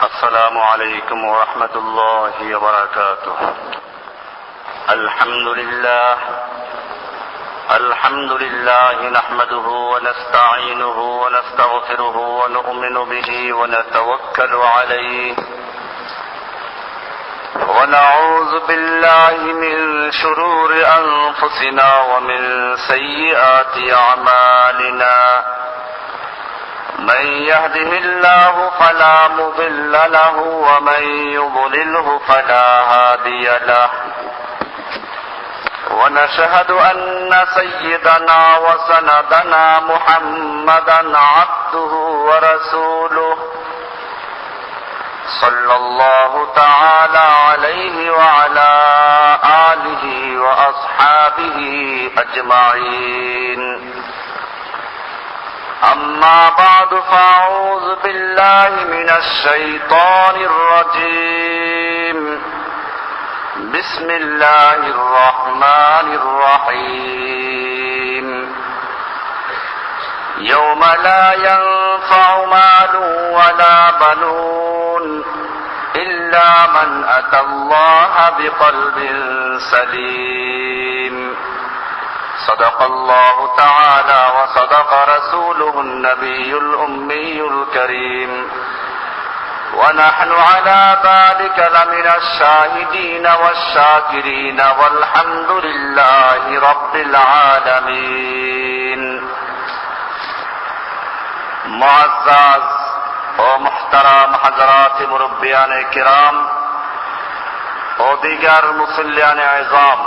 السلام عليكم ورحمة الله وبركاته. الحمد لله نحمده ونستعينه ونستغفره ونؤمن به ونتوكل عليه ونعوذ بالله من شرور أنفسنا ومن سيئات أعمالنا. من يهده الله فلا مضل له ومن يضلله فلا هادي له. ونشهد أن سيدنا وسندنا محمدا عبده ورسوله صلى الله تعالى عليه وعلى آله وأصحابه أجمعين. أما بعد فأعوذ بالله من الشيطان الرجيم. بسم الله الرحمن الرحيم. يوم لا ينفع مال ولا بنون إلا من أتى الله بقلب سليم. صدق الله تعالى وصدق رسوله النبي الأمي الكريم. ونحن على ذلك لمن الشاهدين والشاكرين والحمد لله رب العالمين. معزز ও মুহতারাম হযরত মুরব্বিয়ানে কিরাম ও দিগার মুসল্লিয়ানে আযম,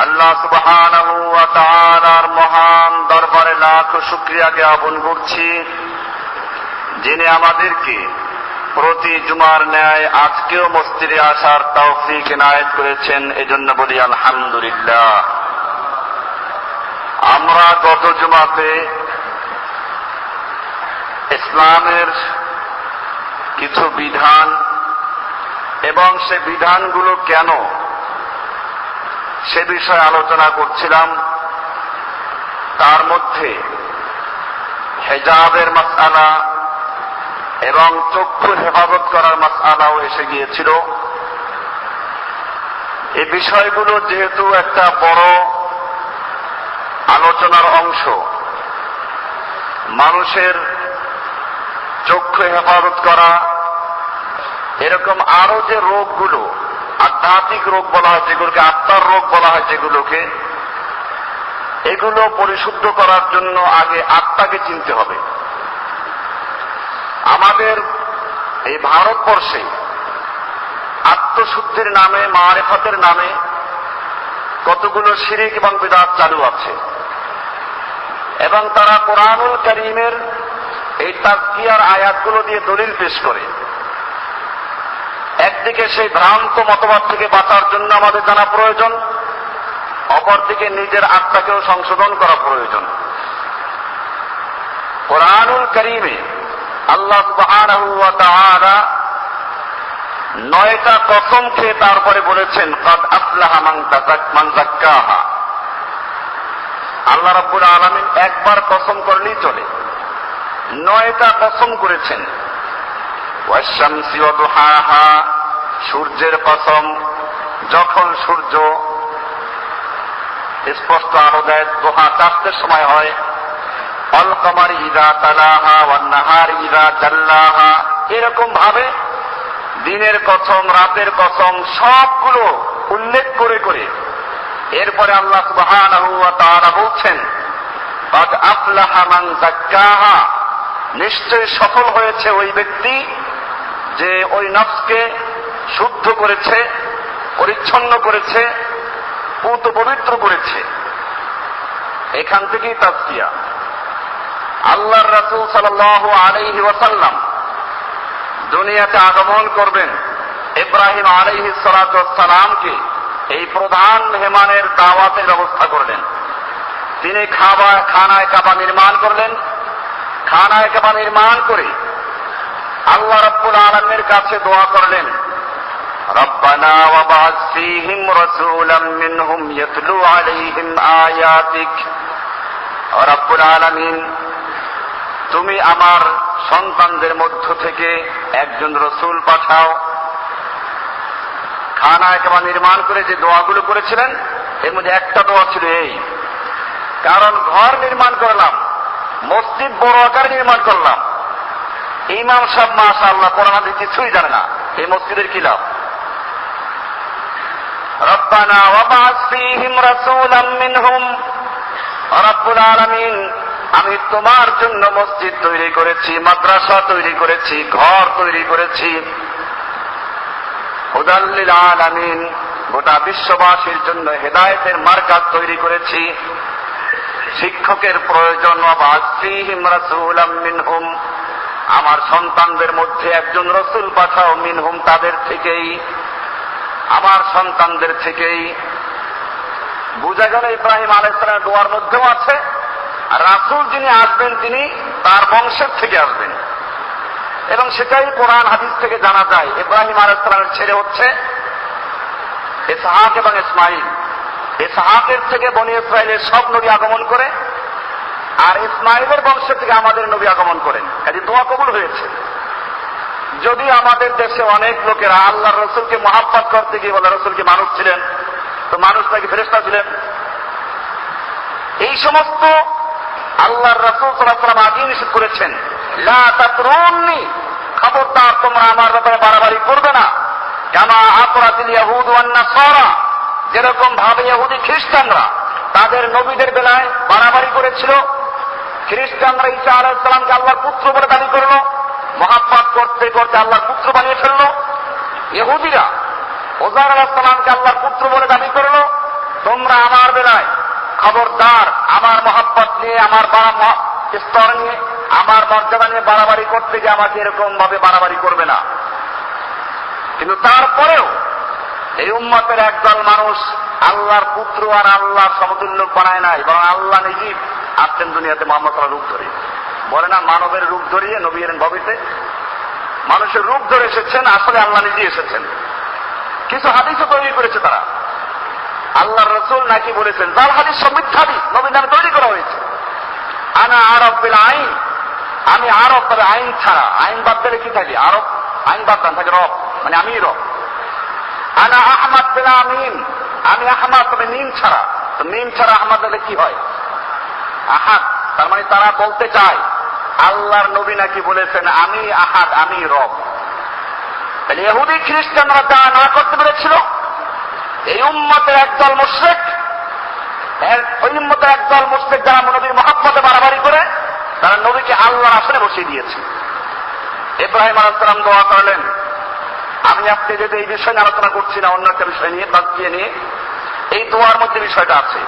আল্লাহ সুবহানাহু ওয়া তাআলার মহান দরবারে লাখ শুকরিয়া জ্ঞাপন করছি, যিনি আমাদেরকে প্রতি জুমার ন্যায় আজকেও মসজিদে আসার তৌফিক ইনায়েত করেছেন। এজন্য বলি আলহামদুলিল্লাহ। আমরা গত জুমাতে ইসলামের কিছু বিধান এবং সে বিধানগুলো কেন সে বিষয়ে আলোচনা করছিলাম। তার মধ্যে হিজাবের মাসআলা এবং চক্ষু হেফাজত করার মাসআলাও এসে গিয়েছিল। এই বিষয়গুলো যেহেতু একটা বড় আলোচনার অংশ, মানুষের চক্ষু হেফাজত করা, এরকম আরো যে রোগগুলো, আধ্যাত্মিক রোগ বলা হয় যেগুলোকে, আত্মার রোগ বলা হয় যেগুলোকে, এগুলো পরিশুদ্ধ করার জন্য আগে আত্মাকে চিনতে হবে। আমাদের এই ভারতবর্ষে আত্মশুদ্ধির নামে, মারিফাতের নামে কতগুলো শিরক এবং বিদআত চালু আছে, এবং তারা কোরআনুল কারীমের এই তাজকিয়ার আয়াতগুলো দিয়ে দলিল পেশ করে। একদিকে সেই ভ্রান্ত মতবাদ থেকে বাঁচার জন্য আমাদের জানা প্রয়োজন, অপরদিকে নিজের আত্মাকেও সংশোধন করা প্রয়োজন। কোরআনুল কারীমে আল্লাহ সুবহানাহু ওয়া তাআলা 9টা কসম খেয়ে তারপরে বলেছেন ক্বাদ আফলাহা মান যাক্কাহা। আল্লাহ রাব্বুল আলামিন একবার কসম করলেই চলে, 9টা কসম করেছেন। ওয়াশ-শামসি ওয়া দুহাহা, সূর্যের কসম, যখন সূর্য স্পষ্ট আলো দেয়, দোহা চাঁদের সময় হয়। আল কমারি ইযা তালাহা ওয়ান নাহারি ইযা জাল্লাহা, এরকম ভাবে দিনের কসম, রাতের কসম সবগুলো উল্লেখ করে করে এরপরে আল্লাহ সুবহানাহু ওয়া তাআলা বলছেন ক্বাদ আফলাহা মান যাক্কাহা, নিশ্চয় সফল হয়েছে ওই ব্যক্তি যে ওই নফসকে শুদ্ধ করেছে, পরিচ্ছন্ন করেছে, পুত পবিত্র করেছে। এখান থেকেই তাজকিয়া। আল্লাহর রাসূল সাল্লাল্লাহু আলাইহি ওয়াসাল্লাম দুনিয়াতে আগমন করবেন, ইব্রাহিম আলাইহিস সালাতু ওয়াস সালামকে এই প্রধান মেহমানের দাওয়াতের ব্যবস্থা করলেন। তিনি খানায় কাবা নির্মাণ করলেন। খানায় কাবা নির্মাণ করে আল্লাহ রাব্বুল আলামিনের কাছে দোয়া করলেন, রব্বানা ওয়াবআস ফীহিম রাসূলাম মিনহুম ইয়াতলু আলাইহিম আয়াতিক। রব্বুল আলামিন, তুমি আমার সন্তানদের মধ্য থেকে থেকে একজন রসুল পাঠাও। খানায় কাবা নির্মাণ করে যে দোয়াগুলো করেছিলেন এর মধ্যে একটা দোয়া ছিল এই, কারণ ঘর নির্মাণ করলাম, মসজিদ বড় আকারে নির্মাণ করলাম, ইমাম সাহেব মাশাআল্লাহ কোরআন হাদিস কিছুই জানে না, এই মসজিদের কি লাভ? রব্বানা ওয়াবআস ফীহিম রাসূলাম মিনহুম, রব্বুল আলামিন আমি তোমার জন্য মসজিদ তৈরি করেছি, মাদ্রাসা তৈরি করেছি, ঘর তৈরি করেছি, হুদাল লিল আলামিন গোটা বিশ্ববাসীর জন্য হেদায়েতের মার্কাজ তৈরি করেছি। শিক্ষকের প্রয়োজন, ওয়াবআস ফীহিম রাসূলাম মিনহুম আমার সন্তানদের মধ্যে একজন রসুল পাঠাও, মিনহুম তাদের থেকেই, আমার সন্তানদের থেকেই। বুঝা গেল ইব্রাহিম আলাইহিস সালামের দোয়ার মধ্যেও আছে রাসূল যিনি আসবেন তিনি তার বংশের থেকে আসবেন, এবং সেটাই কোরআন হাদিস থেকে জানা যায়। ইব্রাহিম আলাইহিস সালামের ছেলে হচ্ছে ইসহাক এবং ইসমাইল। ইসহাকের থেকে বনি ইসরাইলের সব নবী আগমন করে, আর ইসমাইলের বংশ থেকে আমাদের নবী আগমন করেন। কাজে দোয়া কবুল হয়েছে। যদি আমাদের দেশে অনেক লোকেরা আল্লাহর রসুলকে মহাব্বত করতে গিয়ে বলে রসুল কি মানুষ ছিলেন, তো মানুষ নাকি ফেরেশতা ছিলেন, এই সমস্ত আল্লাহর রাসূল সাল্লাল্লাহু আলাইহি ওয়াসাল্লাম আগেই নিষেধ করেছেন, লা তাতরুননি, খবরদার তোমরা আমার ব্যাপারে বাড়াবাড়ি করবে না, কামা আতরাতিল ইয়াহুদ ওয়ান নাসারা, যেরকম ভাবে ইহুদি খ্রিস্টানরা তাদের নবীদের বেলায় বাড়াবাড়ি করেছিল। খ্রিস্টানরা ঈসা আলাইহিস সালামকে আল্লাহর পুত্র বলে দাবি করলো, মহাব্বত করতে করতে আল্লাহর পুত্র বানিয়ে ফেললো। ইহুদিরা ওজার আলাইহিস সালামকে আল্লাহর পুত্র বলে দাবি করলো। তোমরা আমার বেলায় খবরদার আমার মহাব্বত নিয়ে, আমার স্তর নিয়ে, আমার মর্যাদা নিয়ে বাড়াবাড়ি করতে গিয়ে আমাকে এরকম ভাবে বাড়াবাড়ি করবে না। কিন্তু তারপরেও এই উম্মতের একদল মানুষ আল্লাহর পুত্র আর আল্লাহর সমতুল্য বানায় নাই, বরং আল্লাহ নিজেই আসছেন দুনিয়াতে মুহাম্মদ সাল্লাল্লাহু আলাইহি ওয়াসাল্লাম রূপ ধরে। বলে না মানবের রূপ ধরিয়ে নবী এলেন ভবিতে, মানুষের রূপ ধরে এসেছেন, আসলে আল্লাহ নিজেই এসেছেন। কিছু হাদিসও তৈরি করেছে তারা, আল্লাহর রাসূল নাকি বলেছেন, যার হাদিস সব মিথ্যা হাদিস, নবীর নামে তৈরি করা হয়েছে। আনা আরব বিল আইন, আমি আরব, তবে আইন ছাড়া। আইন বাদ দিলে কি থাকে? আরব, আইন বাদ দেন থাকে রব, মানে আমি রব। আনা আহমদ বিল আমিন, আমি আহমদ, তবে মিম ছাড়া। তো মিম ছাড়া আহমদ হলে কি হয়? আহাদ। তার মানে তারা বলতে চায় আল্লাহর নবী নাকি বলেছেন আমি আহাদ, আমি রব। তাহলে ইহুদি খ্রিস্টানরা তা না করতে পেরেছিল, এই উম্মতের একদল মুশরিক, ওই উম্মতের একদল মুশরিক যারা নবীর মহব্বতে বাড়াবাড়ি করে, তারা নবীকে আল্লাহর আসনে বসিয়ে দিয়েছে। ইব্রাহিম আলাইহিস সালাম দোয়া করলেন, আমি আপনি যদি এই বিষয় নিয়ে আলোচনা করছি না, অন্য একটা বিষয় নিয়ে, বাকিয়ে নিয়ে, এই দোয়ার মধ্যে বিষয়টা আছে।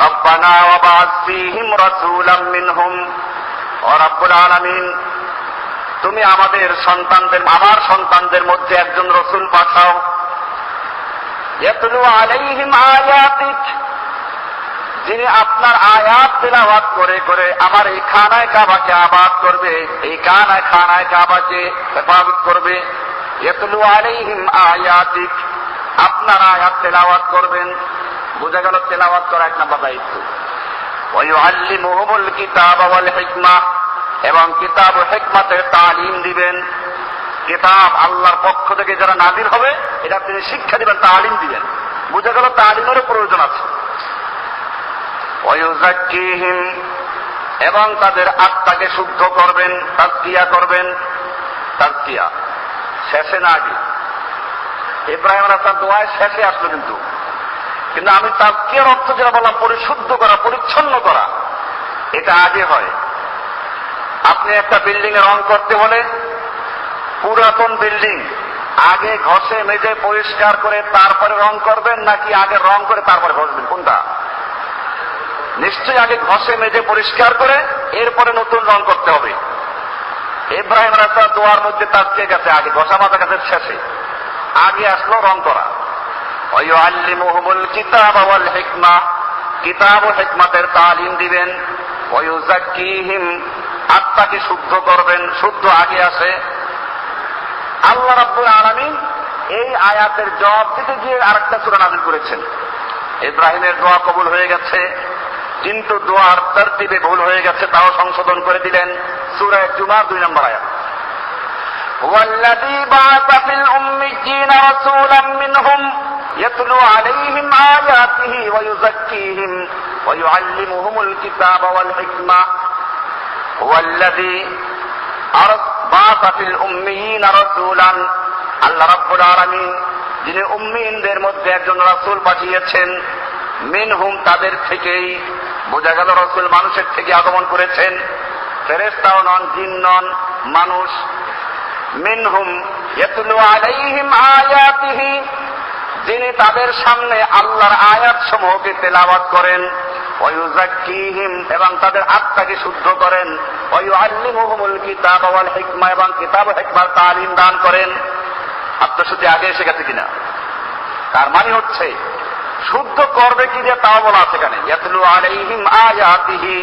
রব্বানা ওয়াবআস ফীহিম রাসূলাম মিনহুম, ও রব্বুল আলামিন তুমি আমাদের সন্তানদের, আমার সন্তানদের মধ্যে একজন রসুল পাঠাও, ইয়াতলু আলাইহিম আয়াতিক, যিনি আপনার আয়াত তিলাওয়াত করে করে আমার এই খানায় কাবাকে আবাদ করবে, এই খানায় কাবাকে হেফাজত করবে। ইয়াতলু আলাইহিম আয়াতিক, আপনার আয়াত তিলাওয়াত করবেন। বোঝা গেল তিলাওয়াত করা এক নম্বর দায়িত্ব। ওয়া ইউআল্লিমুহুমুল কিতাবা ওয়াল হিকমা, এবং কিতাব ও হিকমতের তালিম দিবেন। কিতাব আল্লাহর পক্ষ থেকে যারা নাযিল হবে এটা তিনি শিক্ষা দিবেন, তালিম দিবেন। বোঝা গেল তালিমেরও প্রয়োজন আছে। ওয়া ইউযাক্কিহিম, এবং তাদের আত্মাকে শুদ্ধ করবেন, তাজকিয়া করবেন। তাজকিয়া শেষে না আগে। ইব্রাহিম আলাইহিস সালাম দোয়ায় শেষে আসলো, কিন্তু আমি তাজকিয়ার অর্থ যেটা বললাম পরিশুদ্ধ করা, পরিচ্ছন্ন করা, এটা আগে হয়। আপনি একটা বিল্ডিং এ রং করতে হলে, পুরাতন বিল্ডিং আগে ঘষে মেজে পরিষ্কার করে তারপরে রং করবেন, নাকি আগে রং করে তারপরে ঘষবেন? কোনটা? নিশ্চয়ই আগে ঘষে মেজে পরিষ্কার করে এরপরে নতুন রং করতে হবে। ইব্রাহিম আলাইহিস সালাম দোয়ার মধ্যে তাজকিয়া গেছে আগে, ঘষা মাজা গেছে শেষে, আগে আসলো রং করা। ওয়া ইউআল্লিমুহুমুল কিতাবা ওয়াল হিকমা, কিতাব ও হিকমতের তালিম দিবেন। ওয়া ইউযাক্কিহিম, আত্মাকে শুদ্ধ করবেন, শুদ্ধ আগে আসে। আল্লাহ রাব্বুল আলামিন এই আয়াতের জবাব দিতে গিয়ে আরেকটা সূরা নাযিল করেছেন। ইব্রাহিমের দোয়া কবুল হয়ে গেছে, কিন্তু দোয়ার তরতিবে ভুল হয়ে গেছে, তাও সংশোধন করে দিলেন। সূরা জুমার 2 নম্বর আয়াত। হুয়াল্লাযী বা'আসা ফিল উম্মিয়্যিনা রাসূলাম মিনহুম ইয়াতলু আলাইহিম আয়াতিহি ওয়া ইউযাক্কিহিম ওয়া ইউআল্লিমুহুমুল কিতাবা ওয়াল হিকমা হুয়াল্লাযী বা'আসা ফিল উম্মিয়িনা রাসূলান, আল্লাহ রাব্বুল আলামিন যিনি উম্মিয়িনদের মধ্যে একজন রাসূল পাঠিয়েছেন, মিনহুম তাদের থেকেই, বোঝা গেল রাসূল মানুষের থেকে আগমন করেছেন, ফেরেশতাও নন, জিন নন, মানুষ। মিনহুম ইয়াতলু আলাইহিম আয়াতিহি, যিনি তাদের সামনে আল্লাহর আয়াত সমূহকে তেলাওয়াত করেন, ওয়া ইউযাক্কিহিম এবং তাদের আত্মাকে শুদ্ধ করেন, ওয়া ইউআল্লিমুহুমুল কিতাবা ওয়াল হিকমা এবং কিতাব ও হিকমার তালিম দান করেন। আত্মশুদ্ধি আগে এসে গেছে কিনা? তার মানে হচ্ছে শুদ্ধ করবে কি দিয়ে তাও বলা আছে এখানে। ইয়াতলু আলাইহিম আয়াতিহি,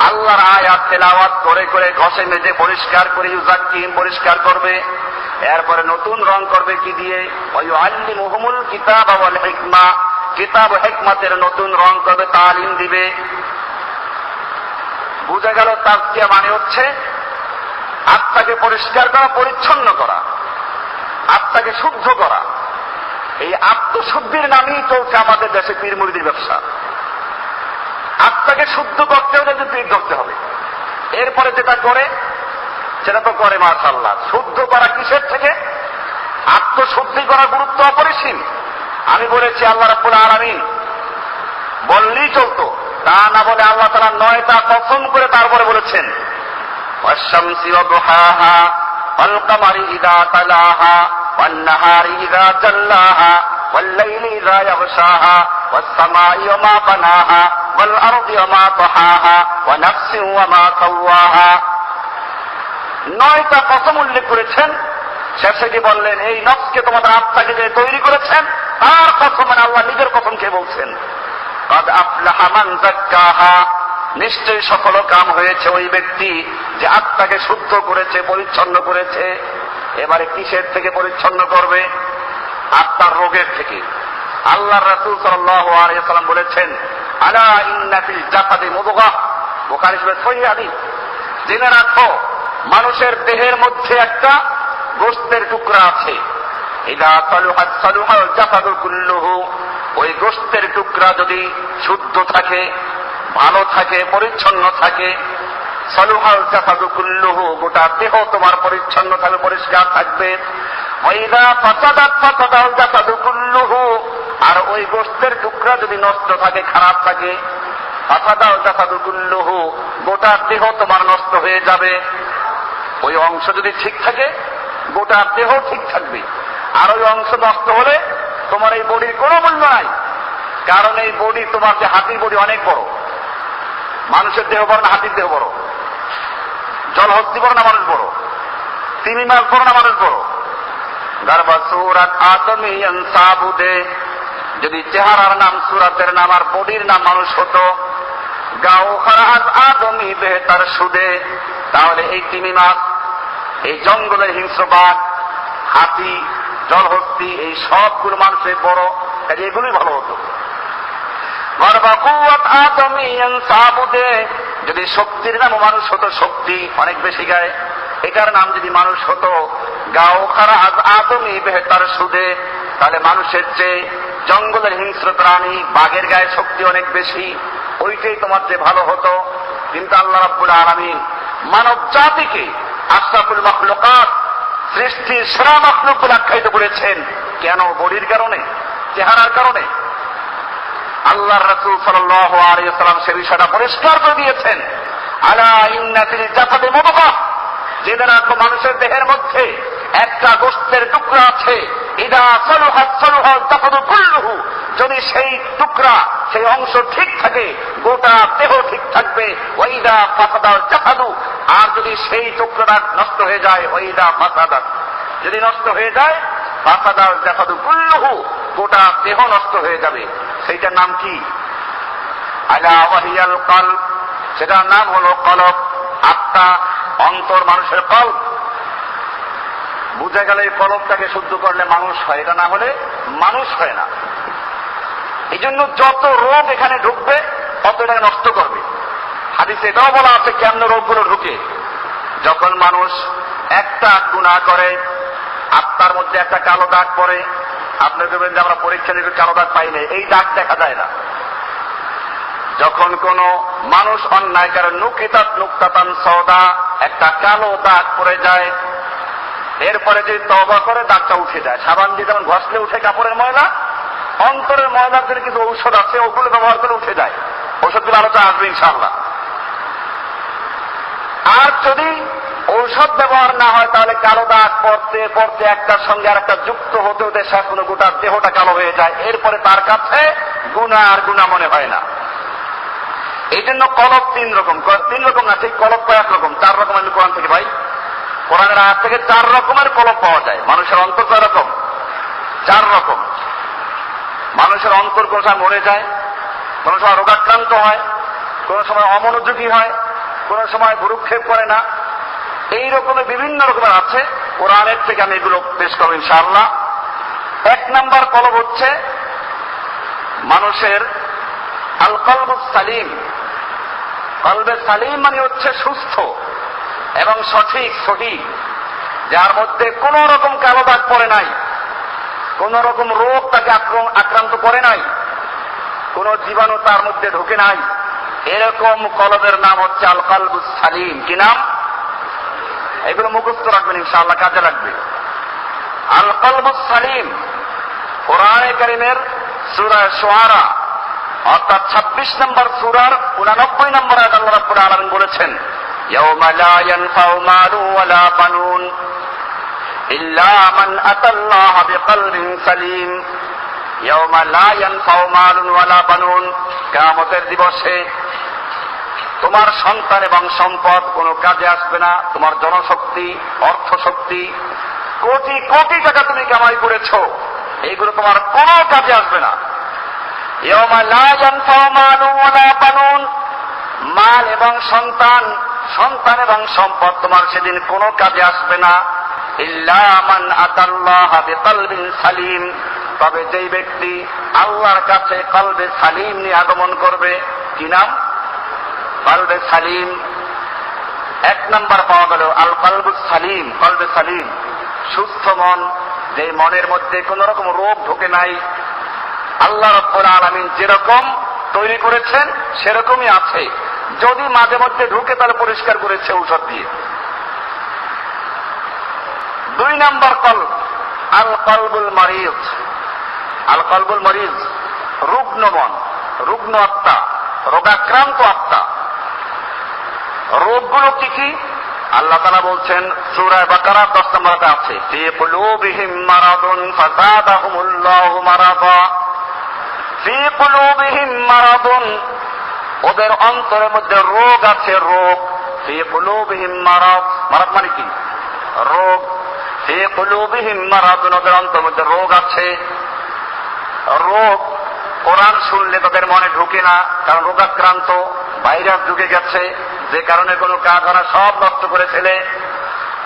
আল্লাহর আয়াত তেলাওয়াত করে করে ঘষে মেজে পরিষ্কার করে, ইউযাক্কিহিম পরিষ্কার করবে, এরপরে নতুন রং করবে কি দিয়ে? ওয়া ইউআল্লিমুহুমুল কিতাবা ওয়াল হিকমা, কিতাব ও হিকমতের নতুন রং করবে, তালিম দিবে। বুঝা গেল তাজকিয়া মানে হচ্ছে আত্মাকে পরিষ্কার করা, পরিচ্ছন্ন করা, আত্মাকে শুদ্ধ করা। এই আত্মশুদ্ধির নামেই চলছে আমাদের দেশে পীর মুরিদির ব্যবসা। আত্মাকে শুদ্ধ করতে হলে যে পীর ধরতে হবে, এরপরে যেটা করে সেটা তো করে মাশাআল্লাহ। শুদ্ধ করা কিসের থেকে? আত্মশুদ্ধি করার গুরুত্ব অপরিসীম। আমি বলেছি আল্লাহ রাব্বুল আলামিন বললেই চলতো, তা না বলে আল্লাহ তাআলা 9টা কসম করে তারপরে বলেছেন, ওয়াশ-শামসি ওয়া দুহাহা ওয়াল কামারি ইযা তালাহা ওয়ান নাহারি ইযা জাল্লাহা ওয়াল লাইলি ইযা ইয়াগশাহা ওয়াস সামাই ওয়া মা বানাহা ওয়াল আরদি ওয়া মা তাহাহা ওয়া নাফসিন ওয়া মা সাওয়াহা। 9টা কসম উল্লেখ করেছেন, শেষে কি বললেন? এই নফসকে, তোমাদের আত্মাকে যে তৈরি করেছেন তার কসম, মানে আল্লাহ নিজের কসম খেয়ে বলছেন, قد أفلح من زكاها, নিশ্চয়ই সফল কাম হয়েছে ওই ব্যক্তি যে আত্মাকে শুদ্ধ করেছে, পরিচ্ছন্ন করেছে। এবারে কিসের থেকে পরিচ্ছন্ন করবে? আত্মার রোগের থেকে। আল্লাহর রাসূল সাল্লাল্লাহু আলাইহি ওয়াসাল্লাম বলেছেন, আলা ইন্না ফিল জাসাদি মুদগাহ, বুখারী শরীফের সহিহ হাদিস, জেনে রাখো মানুষের দেহের মধ্যে একটা গোশতের টুকরা আছে, ইযা সালুহাত সালুহাল জাসাদু কুল্লুহু, ওই গোশতের টুকরা যদি শুদ্ধ থাকে, ভালো থাকে, পরিচ্ছন্ন থাকে, সালুহাল জাসাদু কুল্লুহু, গোটা দেহ তোমার পরিচ্ছন্ন থাকবে, পরিষ্কার থাকবে। ওয়াইদা ফাসাদাত ফাসাদাল জাসাদু কুল্লুহু, আর ওই গোশতের টুকরা যদি নষ্ট থাকে, খারাপ থাকে, ফাসাদাল জাসাদু কুল্লুহু, গোটা দেহ তোমার নষ্ট হয়ে যাবে। ওই অংশ যদি ঠিক থাকে, গোটা দেহ ঠিক থাকবে। আর ওই অংশ নষ্ট হলে তোমার এই বডির কোনো মূল্য নাই। কারণ এই বডি, তোমার যে হাতির বডি অনেক বড়, মানুষের দেহ বড় না হাতির দেহ বড়? জলহস্তি বড় না মানুষ বড়? তিমি মাছ বড় না মানুষ বড়? গারবা সূরাত আদমিয়ান সাবুদে, যদি চেহারার নাম সূরাতের নাম আর বডির নাম মানুষ হতো, গাও খারাজ আদমি বেহতার সুদে, তাহলে এই তিমি মাছ, এই জঙ্গলের হিংস্র বাঘ, হাতি, জলহস্তি, এই সবগুলো মানুষের বড়, কাজে এগুলোই ভালো হতো। যদি শক্তির নাম মানুষ হতো, শক্তি অনেক বেশি গায়ে, এটার নাম যদি মানুষ হতো গাও খারা আদমি বেহতার সুদে, তাহলে মানুষের চেয়ে জঙ্গলের হিংস্র প্রাণী বাঘের গায়ে শক্তি অনেক বেশি, ওইটাই তোমার চেয়ে ভালো হতো। কিন্তু আল্লাহ রাব্বুল আলামিন মানব জাতিকে আশরাফুল মাখলুকাত, সৃষ্টির সেরা মাখলুক বলে আখ্যায়িত করেছেন। কেন? বডির কারণে, চেহারার কারণে। আল্লাহর রাসূল সাল্লাল্লাহু আলাইহি ওয়াসাল্লাম সে বিষয়টা পরিষ্কার করে দিয়েছেন, আলা ইন্না ফিল জাসাদি মুদগাহ, জেনে রাখো মানুষের দেহের মধ্যে একটা গোশতের টুকরা আছে, ইদা সালুহাত সালুহাল জাসাদু কুল্লুহু, যদি সেই টুকরা, সেই অংশ ঠিক থাকে, গোটা দেহ ঠিক থাকবে। ওয়াইদা ফাসাদাল জাসাদু, আর যদি সেই টুকরাটা নষ্ট হয়ে যায়, ওয়াইদা ফাসাদাত, যদি নষ্ট হয়ে যায়, ফাসাদাল জাসাদু কুল্লুহু, গোটা দেহ নষ্ট হয়ে যাবে। সেইটার নাম কি? আলা ওয়াহিয়াল কলব, সেটার নাম হলো কলব, আত্মা, অন্তর, মানুষের কলব। বুঝা গেল এই কলবটাকে শুদ্ধ করলে মানুষ হয়, এটা না হলে মানুষ হয় না। এই জন্য যত রোগ এখানে ঢুকবে তত এটাকে নষ্ট করবে। হাদিসে এটাও বলা আছে কেমন রোগগুলো ঢুকে। যখন মানুষ একটা গুনাহ করে আত্মার মধ্যে একটা কালো দাগ পড়ে। আপনি দেখবেন যে আমরা পরীক্ষা নিয়ে কালো দাগ পাই না, এই দাগ দেখা যায় না। যখন কোন মানুষ অন্যায় করে নুকতাতান সওদা, একটা কালো দাগ পড়ে যায়, এরপরে যদি তওবা করে দাগটা উঠে যায়। সাবান দিয়ে যেমন ঘষলে উঠে কাপড়ের ময়লা, অন্তরের ময়লার জন্য কিছু ঔষধ আছে, ওগুলো ব্যবহার করে উঠে যায়। ঔষধগুলো আলোচনা আসবে ইনশাআল্লাহ। আর যদি ঔষধ ব্যবহার না হয় তাহলে কালো দাগ পড়তে পড়তে একটার সঙ্গে আর একটা যুক্ত হতে হতে শেষ কোনো গোটা দেহটা কালো হয়ে যায়। এরপরে তার কাছে গুনাহ আর গুনাহ মনে হয় না। এই জন্য কলব তিন রকম না, ঠিক কলব কয়েক রকম, 4 রকম। আমি কোরআন থেকে ভাই, কোরআনের আয়াত থেকে 4 রকমের কলব পাওয়া যায়। মানুষের অন্তর কয় রকম? 4 রকম। মানুষের অন্তর কোন সময় মরে যায়, কোন সময় রোগাক্রান্ত হয়, কোন সময় অমনোযোগী হয়, কোন সময় ভ্রুক্ষেপ করে না। এই রকমের বিভিন্ন রকমের আছে। কোরআনের থেকে আমি এগুলো পেশ করব ইনশাআল্লাহ। 1 নাম্বার কলব হচ্ছে মানুষের আল কলবুস সালিম। কলবে সালিম মানে হচ্ছে সুস্থ এবং সঠিক, সহি, যার মধ্যে কোন রকম কালো দাগ পড়ে নাই, কোন রকম রোগ তাকে আক্রান্ত করে নাই, কোন জীবাণু তার মধ্যে ঢোকে নাই। এরকম কলবের নাম হচ্ছে আল কলবুস সালিম। কি নাম? এগুলো মুখস্থ রাখবেন ইনশাআল্লাহ, কাজে লাগবে। আল কলবুস সালিম কোরআনে কারীমের সূরা শুআরা অর্থাৎ 26 নম্বর সূরার 89 নম্বর আয়াতে আল্লাহ রাব্বুল আলামিন বলেছেন, ইয়াওমা লা ইয়ানফাউ মালু ওয়ালা বানুন ইল্লা মান আতাল্লাহা বিকলবিন সালিম। ইয়াওমা লা ইয়ানফাউ মালুন ওয়ালা বানুন, কিয়ামতের দিবসে তোমার সন্তান এবং সম্পদ কোনো কাজে আসবে না। তোমার জনশক্তি, অর্থশক্তি, কোটি কোটি টাকা তুমি কামাই করেছো, এইগুলো তোমার কোনো কাজে আসবে না। ইয়াওমা লা ইয়ানফাউ মালুন ওয়ালা বানুন, মাল এবং সন্তান, সন্তান এবং সম্পদ তোমার সেদিন কোনো কাজে আসবে না। ইল্লা মান আতাল্লাহা বিকলবিন সালিম, তবে যেই ব্যক্তি আল্লাহর কাছে কলবে সালিম নিয়ে আগমন করবে। কি নাম? কলবে সালিম। 1 নাম্বার পাওয়া গেল আল কলবুস সালিম, কলবে সালিম, সুস্থ মন, যে মনের মধ্যে কোন রকম রোগ ঢোকে নাই। আল্লাহ রাব্বুল আলামিন যেরকম তৈরি করেছেন সেরকমই আছে, যদি মাঝে মধ্যে ঢুকে তাহলে পরিষ্কার করেছে ঔষধ দিয়ে। 2 নাম্বার কলব আল কলবুল মারিজ। আল কলবুল মারিজ, রুগ্ন মন, রুগ্ন আত্মা, রোগাক্রান্ত আত্মা। রোগগুলো কি কি? আল্লাহ তাআলা বলছেন সূরা বাকারা 10 নম্বরে আছে, ফি কুলুবিহিম মারাদুন ফাযাদাহুমুল্লাহু মারাদা। ফি কুলুবিহিম মারাদুন, ওদের অন্তরের মধ্যে রোগ আছে, রোগ। ফি কুলুবিহিম মারাদ, মারাদ মানে কি? রোগ। ফি কুলুবিহিম মারাদুন, ওদের অন্তরের মধ্যে রোগ আছে। রোগ কোরআন শুনলে তাদের মনে ঢুকে না, কারণ রোগাক্রান্ত, ভাইরাস ঢুকে গেছে, যে কারণে কোনো কাজ হয় না, সব নষ্ট করে ফেলে।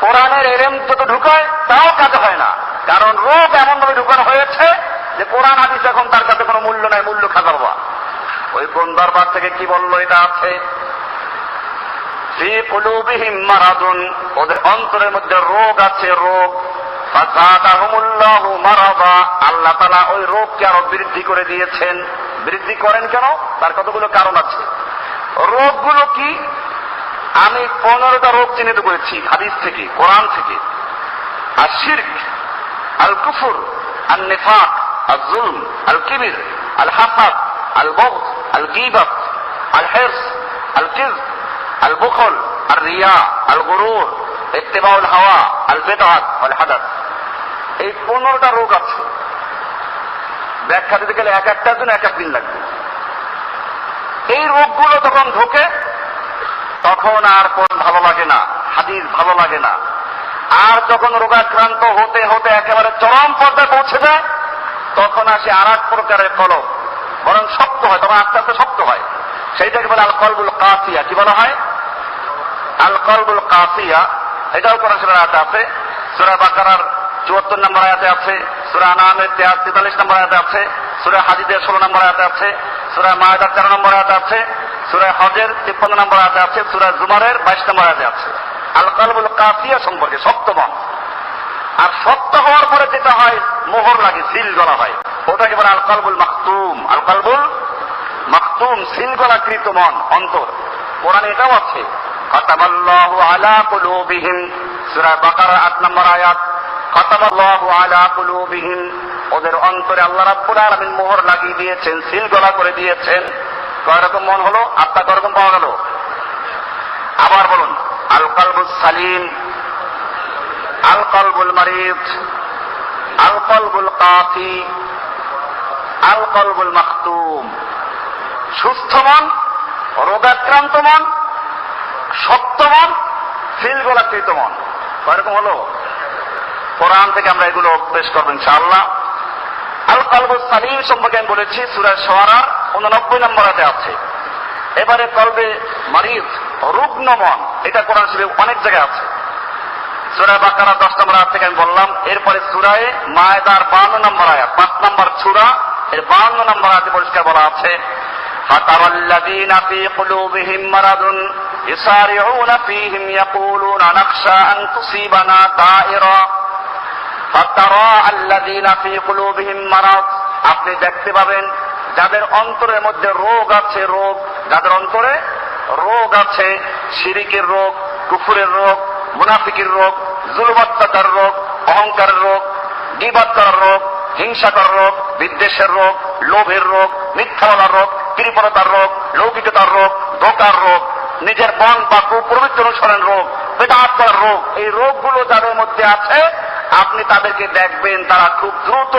কোরআনের এলেম যত ঢুকায় তাও কাজ হয় না, কারণ রোগ এমন ভাবে ঢুকানো হয়েছে যে কোরআন হাদিস এখন তার কাছে কোনো মূল্য নাই, মূল্য খাজাবা। ওই কোন দরবার থেকে কি বললো এটা আছে, ফি কুলুবিহিম মারাদুন, ওদের অন্তরের মধ্যে রোগ আছে, রোগ। ফাযাদাহুমুল্লাহু মারাদা, আল্লাহ তাআলা ওই রোগকে আরো বৃদ্ধি করে দিয়েছেন। বৃদ্ধি করেন কেন? তার কতগুলো কারণ আছে। রোগগুলো কি? আমি 15টা রোগ চিহ্নিত করেছি হাদিস থেকে, কোরআন থেকে। আর শিরক, আল কুফর, আল নিফাক, আল যুলম, আল কিবির, আল হাসাদ, আল বগদ, আল গীবাত, আল হিরস, আল কিযব, আল বুখল, আর রিয়া, আল গুরুর, ইত্তিবাউল হাওয়া, আল বিদআত, আল হাদাত। এই 15টা রোগ আছে। ব্যাখ্যা দিতে গেলে এক একটার জন্য 1 দিন লাগবে। এই রোগগুলো যখন ঢোকে তখন আর কোরআন ভালো লাগে না, হাদিস ভালো লাগে না। আর যখন রোগাক্রান্ত হতে হতে একেবারে চরম পর্যায়ে পৌঁছে যায় তখন আসে আর এক প্রকারের কলব, বরং শক্ত হয়, তখন আস্তে আস্তে শক্ত হয়। সেইটাকে বলে আল কলবুল কাসিয়া। কি বলা হয়? আল কলবুল কাসিয়া। এটাও কোরআন শরীফের আয়াতে আছে, সূরা বাকারার 74 নম্বর আয়াতে আছে, সূরা আনআমের 43 নম্বর আয়াতে আছে, সূরা হাদীদের 16 নম্বর আয়াতে আছে, সূরা মায়দার 13 নম্বর আয়াতে আছে, সূরা হজের 53 নম্বর আয়াতে আছে, সূরা জুমারের 22 নম্বর আয়াতে আছে। আল কলবুল কাসিয়া সম্পর্কে, শক্ত মন। আর শক্ত হওয়ার পরে যেটা হয়, মোহর লাগে, সিল গলা হয়, ওটাকে বলে আল কলবুল মাখতুম। আল কলবুল মাখতুম, সিল গলাকৃত মন, অন্তর। কোরআনে এটাও আছে, খাতামাল্লাহু আলা কুলুবিহিম, সূরা বাকারা 8 নম্বর আয়াত। খাতামাল্লাহু আলা কুলুবিহিম, ওদের অন্তরে আল্লাহ রাব্বুল আলামিন মোহর লাগিয়ে দিয়েছেন, সিল গলা করে দিয়েছেন। কয় রকম মন হলো? আত্মা কয় রকম পাওয়া গেল? আবার বলুন, আল কলবুস সালিম, আল কলবুল মারিদ, আল কলবুল কাসি, আল কলবুল মাখতুম। সুস্থ মন, রোগাক্রান্ত মন, শক্ত মন, সিল গলাকৃত মন। এরকম হলো? কোরআন থেকে আমরা এগুলো পেশ করবো ইনশাআল্লাহ। আল কলবুস সালিম সম্পর্কে আমি বলেছি, সূরা শুআরা 89 নম্বর আয়াতে আছে। এবারে কলবে মারিদ, রুগ্ন মন, এটা কোরআন শরীফে অনেক জায়গায় আছে। সূরা বাকারা 10 নম্বর আয়াত থেকে আমি বললাম। এরপরে সূরায়ে মায়েদার 52 নম্বর আয়াত, 5 নম্বর সূরা, এর 52 নম্বর আয়াতে পরিষ্কার বলা আছে, ফাতারাল্লাযীনা ফী কুলুবিহিম মারাদুন ইসারিউনা ফীহিম ইয়াকুলুনা নাখশা আন তুসিবানা দায়রা। ফাতারাল্লাযীনা ফী কুলুবিহিম মারাদ, আপনি দেখতে পাবেন যাদের অন্তরের মধ্যে রোগ আছে, রোগ, যাদের অন্তরে রোগ আছে, শিরিকের রোগ, কুফরের রোগ, মুনাফিকের রোগ, জুলুম অত্যাচার রোগ, অহংকারের রোগ, গীবত করার রোগ, হিংসা করার রোগ, বিদ্বেষের রোগ, লোভের রোগ, মিথ্যা বলার রোগ, কৃপণতার রোগ, লৌকিকতার রোগ, ধোঁকার রোগ, নিজের মন বা কুপ্রবৃত্তি অনুসরণ রোগ, বেদাত করার রোগ, এই রোগগুলো যাদের মধ্যে আছে, আপনি তাদেরকে দেখবেন তারা খুব দ্রুত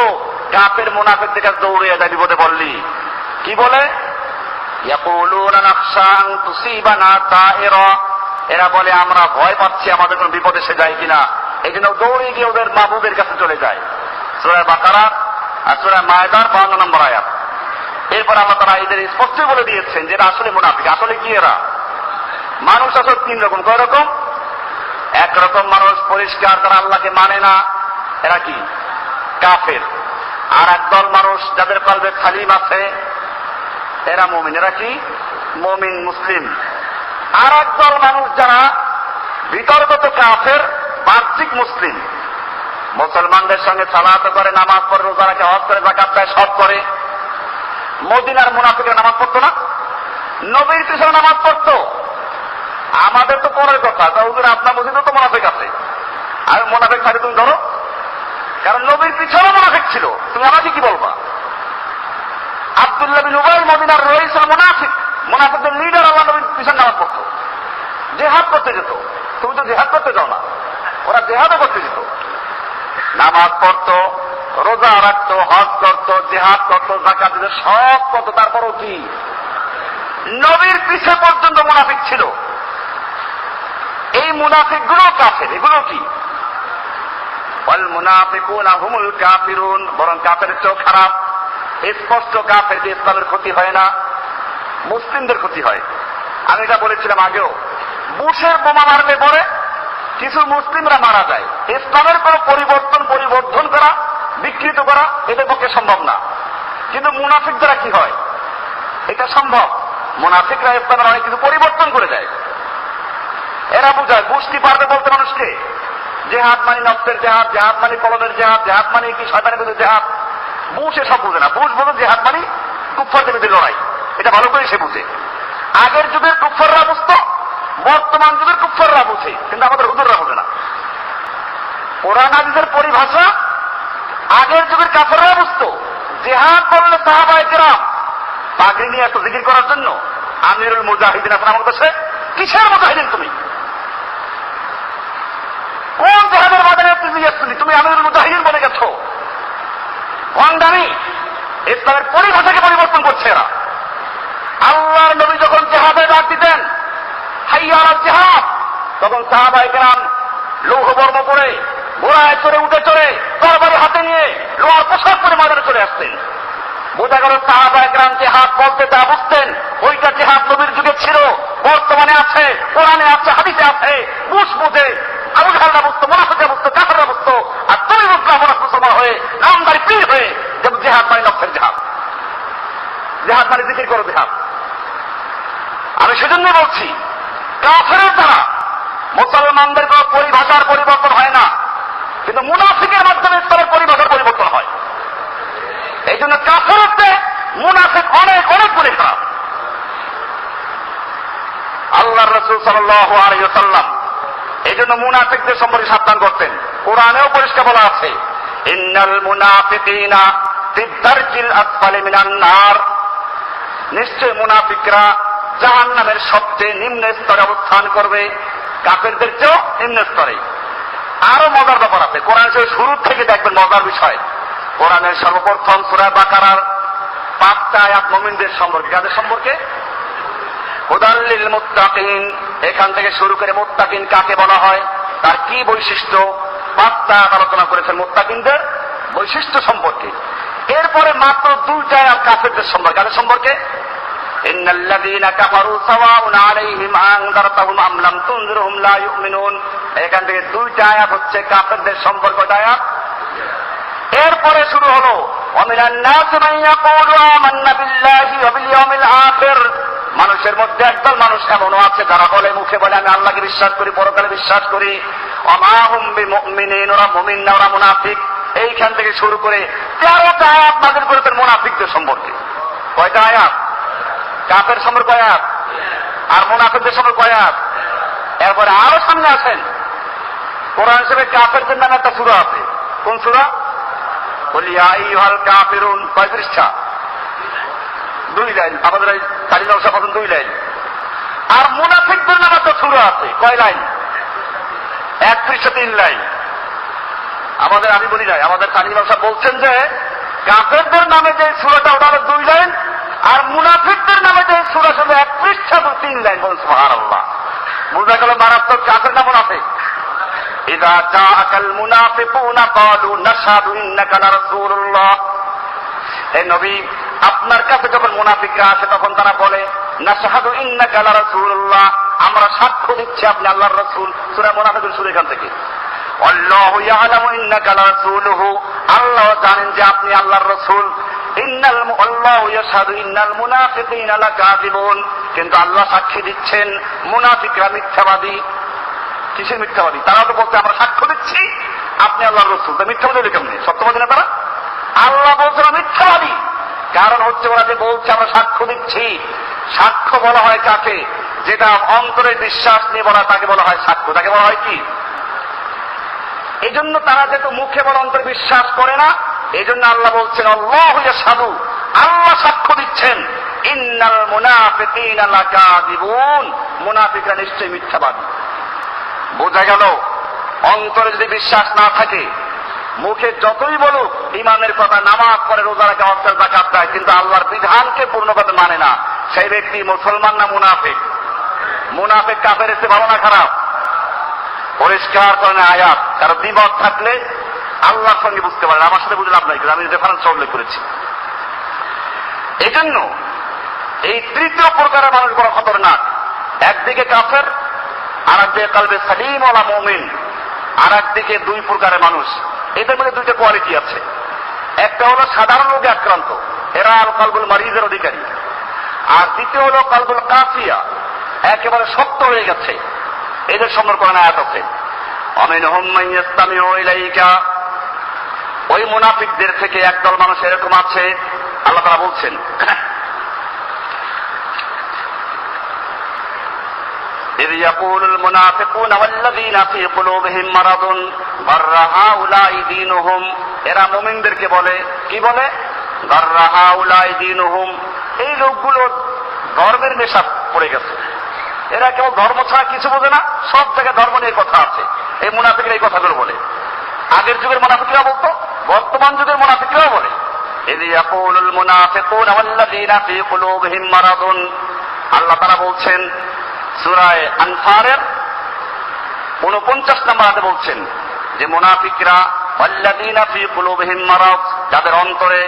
কাফের মুনাফিকদের কাছে দৌড়ে যায় বিপদে পড়লি। কি বলে? ইয়াকুলুনা নাখশা আন তুসিবানা দায়রা, এরা বলে আমরা ভয় পাচ্ছি আমাদের কোন বিপদ এসে যায় কিনা, এই জন্য দৌড়ে গিয়ে ওদের মাহবুবের কাছে চলে যায়। সূরা বাকারা আর সূরা মায়েদার 52 নম্বর আয়াত। এরপর আল্লাহ তাআলা এদের স্পষ্ট বলে দিয়েছেন যে এরা আসলে মুনাফিক। আসলে কি এরা? মানুষ আসলে 3 রকম। কয় রকম? একরকম মানুষ পরিষ্কার, তারা আল্লাহকে মানে না, এরা কি? কাফের। আর একদল মানুষ যাদের কলবে সালিম আছে, এরা মুমিন। এরা কি? মুমিন, মুসলিম। আর একদল মানুষ যারা বিতর্কত কাফের, বাহ্যিক মুসলিম, মুসলমানদের সঙ্গে সালাত করে, নামাজ পড়ে, রোজা রাখে, হজ করে, যাকাত দেয়, সব করে। মদিনার মুনাফিকরা নামাজ পড়তো না? নবীর পিছনে নামাজ পড়তো। আমাদের তো পরের কথা, তা হুজুর আপনার মসজিদে তো মুনাফিক আছে, আর মুনাফিক থাকে তুমি ধরো, কারণ নবীর পিছনে মুনাফিক ছিল, তুমি আমাকে কি বলবা? আব্দুল্লাহ বিন উবাই মদিনার রইস মুনাফিক, মুনাফিকদের লিডার, আল্লাহ নবীর পিছনে নামাজ পড়তো, জিহাদ করতে যেত। তুমি তো জিহাদ করতে যাও না, ওরা জিহাদও করতে যেত। নামাজ পড়তো, রোজা রাখতো, হজ করতো, জিহাদ করতো, যাকাত দিত, সব করতো। তারপরও কি? নবীর পিছে পর্যন্ত মুনাফিক ছিল। এই মুনাফিক গুলো কাফের। এগুলো কি? ওয়াল মুনাফিকুনা হুমুল কাফিরুন, বরং কাফেরের চেয়েও খারাপ। স্পষ্ট কাফের যে ইসলামের ক্ষতি হয় না, মুসলিমদের ক্ষতি হয়। আমি এটা বলেছিলাম আগেও, বুশের বোমা মারলে পরে কিছু মুসলিমরা মারা যায়। ইসলামের কোন পরিবর্ধন করা, বিকৃত করা এদের পক্ষে সম্ভব না। কিন্তু মুনাফিক দ্বারা কি হয়? এটা সম্ভব। মুনাফিকরা ইসলামের অনেক কিছু পরিবর্তন করে দেয়। এরা বুঝায়, বুশ কি পারবে বলতে মানুষকে? জেহাদ মানে নফসের জেহাদ, জেহাদ মানে কলমের জেহাদ, জেহাদ মানে কি শয়তানের বিরুদ্ধে জেহাদ। বুশ এসব বুঝে না। বুশ বলে জেহাদ মানে কুফফারদের বিরুদ্ধে লড়াই। এটা ভালো করে সে বুঝে। আগের যুগের কুফফাররা বুঝতো, বর্তমান যুগের কুফফাররা বুঝে, কিন্তু আমাদের হুজুররা বুঝে না। কোরআন হাদিসের পরিভাষা আগের যুগের কাফেররা বুঝতো। জেহাদ বললে সাহাবায়ে কেরাম পাগড়ি নিয়ে আসতো জিকির করার জন্য। আমিরুল মুজাহিদিন আছেন আমার কাছে। কিসের মুজাহিদিন তুমি? কোন জেহাদের বাজারে তুমি আসছিলি? তুমি আমিরুল মুজাহিদিন বলে গেছো। ভণ্ডামি। ইসলামের পরিভাষাকে পরিবর্তন করছে এরা। আল্লাহর নবী যখন জেহাদে ডাক দিতেন, হাইয়া আলাল জিহাদ, তখন সাহাবায়ে কেরাম লৌহ বর্ম পরে, ঘোড়ায় চড়ে, উঠে চড়ে, তরবারি হাতে নিয়ে, লোহার পোশাক পরে ময়দানে চলে আসতেন। বোঝা গেল সাহাবায়ে কেরাম জেহাদ বলতে যা বুঝতেন, ওইটা জেহাদ নবীর যুগে ছিল, বর্তমানে আছে, কোরআনে আছে, হাদিসে আছে। বুশ বুঝে, আবু জাহেলরা বুঝতো, মুনাফিকরা বুঝতো, কাফেররা বুঝতো। আর তুমি বুঝলাম মুসলমান হয়ে, নামদারি পীর হয়ে, যেমন জেহাদ মানে নফসের জেহাদ, জেহাদ মানে জিকির করো জেহাদ। আমি সেজন্য বলছি, কাফেরের দ্বারা মুসলমানদের কোনো পরিভাষার পরিবর্তন হয় না, কিন্তু মুনাফিকের মাধ্যমে ইসলামের পরিভাষার পরিবর্তন হয়। এই জন্য কাফের হচ্ছে মুনাফিক অনেক অনেক গুণে খারাপ। আল্লাহ রাসূল সাল্লাল্লাহু আলাইহি ওয়াসাল্লাম এই জন্য মুনাফিকদের সম্পর্কে সাবধান করতেন। কোরআনেও পরিষ্কার বলা আছে, ইন্নাল মুনাফিকিনা ফিদ-দারকিল আসফালি মিনান নার, নিশ্চয় মুনাফিকরা জাহান্নামের সবচেয়ে নিম্ন স্তরে অবস্থান করবে, কাফেরদের চেয়েও নিম্ন স্তরে। আরো মজার ব্যাপার আছে, কোরআন শুরু থেকে দেখবেন মজার বিষয়। কোরআনের সর্বপ্রথম সূরা বাকারার 5টা আয়াত মুমিনদের সম্পর্কে। কাদের সম্পর্কে? হুদাল লিল মুত্তাকিন, এখান থেকে শুরু করে মুত্তাকিন কাকে বলা হয়, তার কি বৈশিষ্ট্য, 5টা আয়াত আলোচনা করেছেন মুত্তাকিনদের বৈশিষ্ট্য সম্পর্কে। এরপরে মাত্র 2টা আয়াত কাফেরদের সম্পর্কে। কাদের সম্পর্কে? ইন্নাল্লাযীনা কাফারু সাওয়াউন আলাইহিম আনযারতাহুম আম লাম তুনযিরহুম লা ইউমিনুন, এখান থেকে 2টা আয়াত হচ্ছে কাফেরদের সম্পর্কিত আয়াত। এরপরে শুরু হলো ওয়ামিনান নাসি মান ইয়াকুলু আমান্না বিল্লাহি ওয়া বিল ইয়াউমিল আখির, মানুষের মধ্যে একদল মানুষ এমনও আছে যারা বলে, মুখে বলে আমি আল্লাহকে বিশ্বাস করি, পরকালে বিশ্বাস করি, ওয়া মা হুম বিমুমিনিন, ওরা মুমিন না, ওরা মুনাফিক। এইখান থেকে শুরু করে 13টা আয়াত নাযিল করেছেন মুনাফিকদের সম্পর্কে। কয়টা আয়াত? কাফের সম্পর্কে আয়াত, আর মুনাফিকদের সম্পর্কে আয়াত। এরপরে আরো সামনে আছেন কোরআন শরীফে কাফেরদের নামে একটা সূরা আছে। কোন সূরা? কুল ইয়া আইয়ুহাল কাফিরুন, কয় পৃষ্ঠা? 2 লাইন। আমাদের এই তালিম ব্যবসা প্রথম 2 লাইন। আর মুনাফিকদের নামে একটা সূরা আছে, কয় লাইন? 1 পৃষ্ঠা 3 লাইন। আমাদের আমি বলি নাই, আমাদের তালিম ব্যবসা বলছেন যে কাফেরদের নামে যে সূরাটা ওটা হলো 2 লাইন, আর মুনাফিকদের নামে যে সূরা শুধু 1 পৃষ্ঠা 3 লাইন। বলুন সুবহানাল্লাহ। বুঝা গেল মারাত্মক কাফের না মুনাফিক। ইযা জাআকাল মুনাফিকুনা ক্বালু নাশহাদু ইন্নাকা লারাসূলুল্লাহ, হে নবী আপনার কাছে যখন মুনাফিকরা আসে তখন তারা বলে নাশহাদু ইন্নাকা লারাসূলুল্লাহ, আমরা সাক্ষ্য দিচ্ছি আপনি আল্লাহর রাসূল। সূরা মুনাফিকুন শুরু এখান থেকে। আল্লাহু ইয়ালামু ইন্নাকা লারাসূলুহু, আল্লাহ জানেন যে আপনি আল্লাহর রাসূল। আল্লাহু ইয়াশহাদু ইন্নাল মুনাফিকিনা লাকাযিবুন, কিন্তু আল্লাহ সাক্ষী দিচ্ছেন মুনাফিকরা মিথ্যাবাদী। কিসের মিথ্যাবাদী? তারা তো বলতে আমরা সাক্ষ্য দিচ্ছি আপনি আল্লাহর রাসূল, তা মিথ্যাবাদী হলো কেমনে? সত্যবাদী না তারা? আল্লাহ বলছে মিথ্যাবাদী, কারণ হচ্ছে ওরা যে বলছে আমরা সাক্ষ্য দিচ্ছি। সাক্ষ্য বলা হয় কাকে? যেটা অন্তরে বিশ্বাস নিয়ে বলা তাকে বলা হয় সাক্ষ্য। তাকে বলা হয় কি? এই জন্য তারা যেহেতু মুখে বলা অন্তরে বিশ্বাস করে না, এই জন্য আল্লাহ বলছেন আল্লাহু ইয়াশহাদু, আল্লাহ সাক্ষ্য দিচ্ছেন, ইন্নাল মুনাফিকিনা লাকাযিবুন, মুনাফিকরা নিশ্চয়ই মিথ্যাবাদী। বোঝা গেল অন্তরে যদি বিশ্বাস না থাকে, মুখে যতই বলুক ইমানের কথা, নামাজ পড়ে, রোজা রাখে, হজ করে, যাকাত দেয়, কিন্তু আল্লাহর বিধানকে পূর্ণভাবে মানে না, সেই ব্যক্তি মুসলমান না মুনাফিক? মুনাফিক কাফের এসে ভালো না খারাপ? পরিষ্কার করেন আয়াত। কারো দ্বিমত থাকলে আল্লাহর সঙ্গে বুঝতে পারেন, আমার সাথে বুঝলে লাভ নাই, আমি রেফারেন্স উল্লেখ করেছি। এই জন্য এই তৃতীয় প্রকারের মানুষ বড় খতরনাক। একদিকে কাফের, আর একদিকে কালবে সালিম ওয়ালা মুমিন, আর একদিকে 2 প্রকারের মানুষ। এদের মধ্যে 2টা কোয়ালিটি আছে। একটা হলো সাধারণ রোগে আক্রান্ত, এরা আল কালবুল মারিজের অধিকারী। আর দ্বিতীয় হলো কালবুল কাফিয়া, একেবারে শক্ত হয়ে গেছে। এদের সম্পর্কে কোরআনে আয়াত আছে, আমিনহুম মান ইসতামিউ ইলাইকা, ওই মুনাফিকদের থেকে একদল মানুষ এরকম আছে, আল্লাহ তাআলা বলছেন إذ يقول المنافقون والذين في قلوبهم مرض غر هؤلاء دينهم, এরা মুমিনদেরকে বলে কি বলে? غر هؤلاء دينهم, এই লোকগুলো ধর্মের নেশা পড়ে গেছে, এরা কেবল ধর্ম ছাড়া কিছু বোঝে না, সব জায়গায় ধর্ম নিয়ে কথা আছে। এই মুনাফিকরা এই কথাগুলো বলে। আগের যুগের মুনাফিকরা বলতো, বর্তমান যুগের মুনাফিকরাও বলে। إذ يقول المنافقون والذين في قلوبهم مرض, আল্লাহ তাআলা বলছেন সূরা আনফালের 49 নম্বর আয়াতে বলছেন যে মুনাফিকরা ওয়াল্লাযীনা ফী কুলুবিহিম মারাদ, যাদের অন্তরে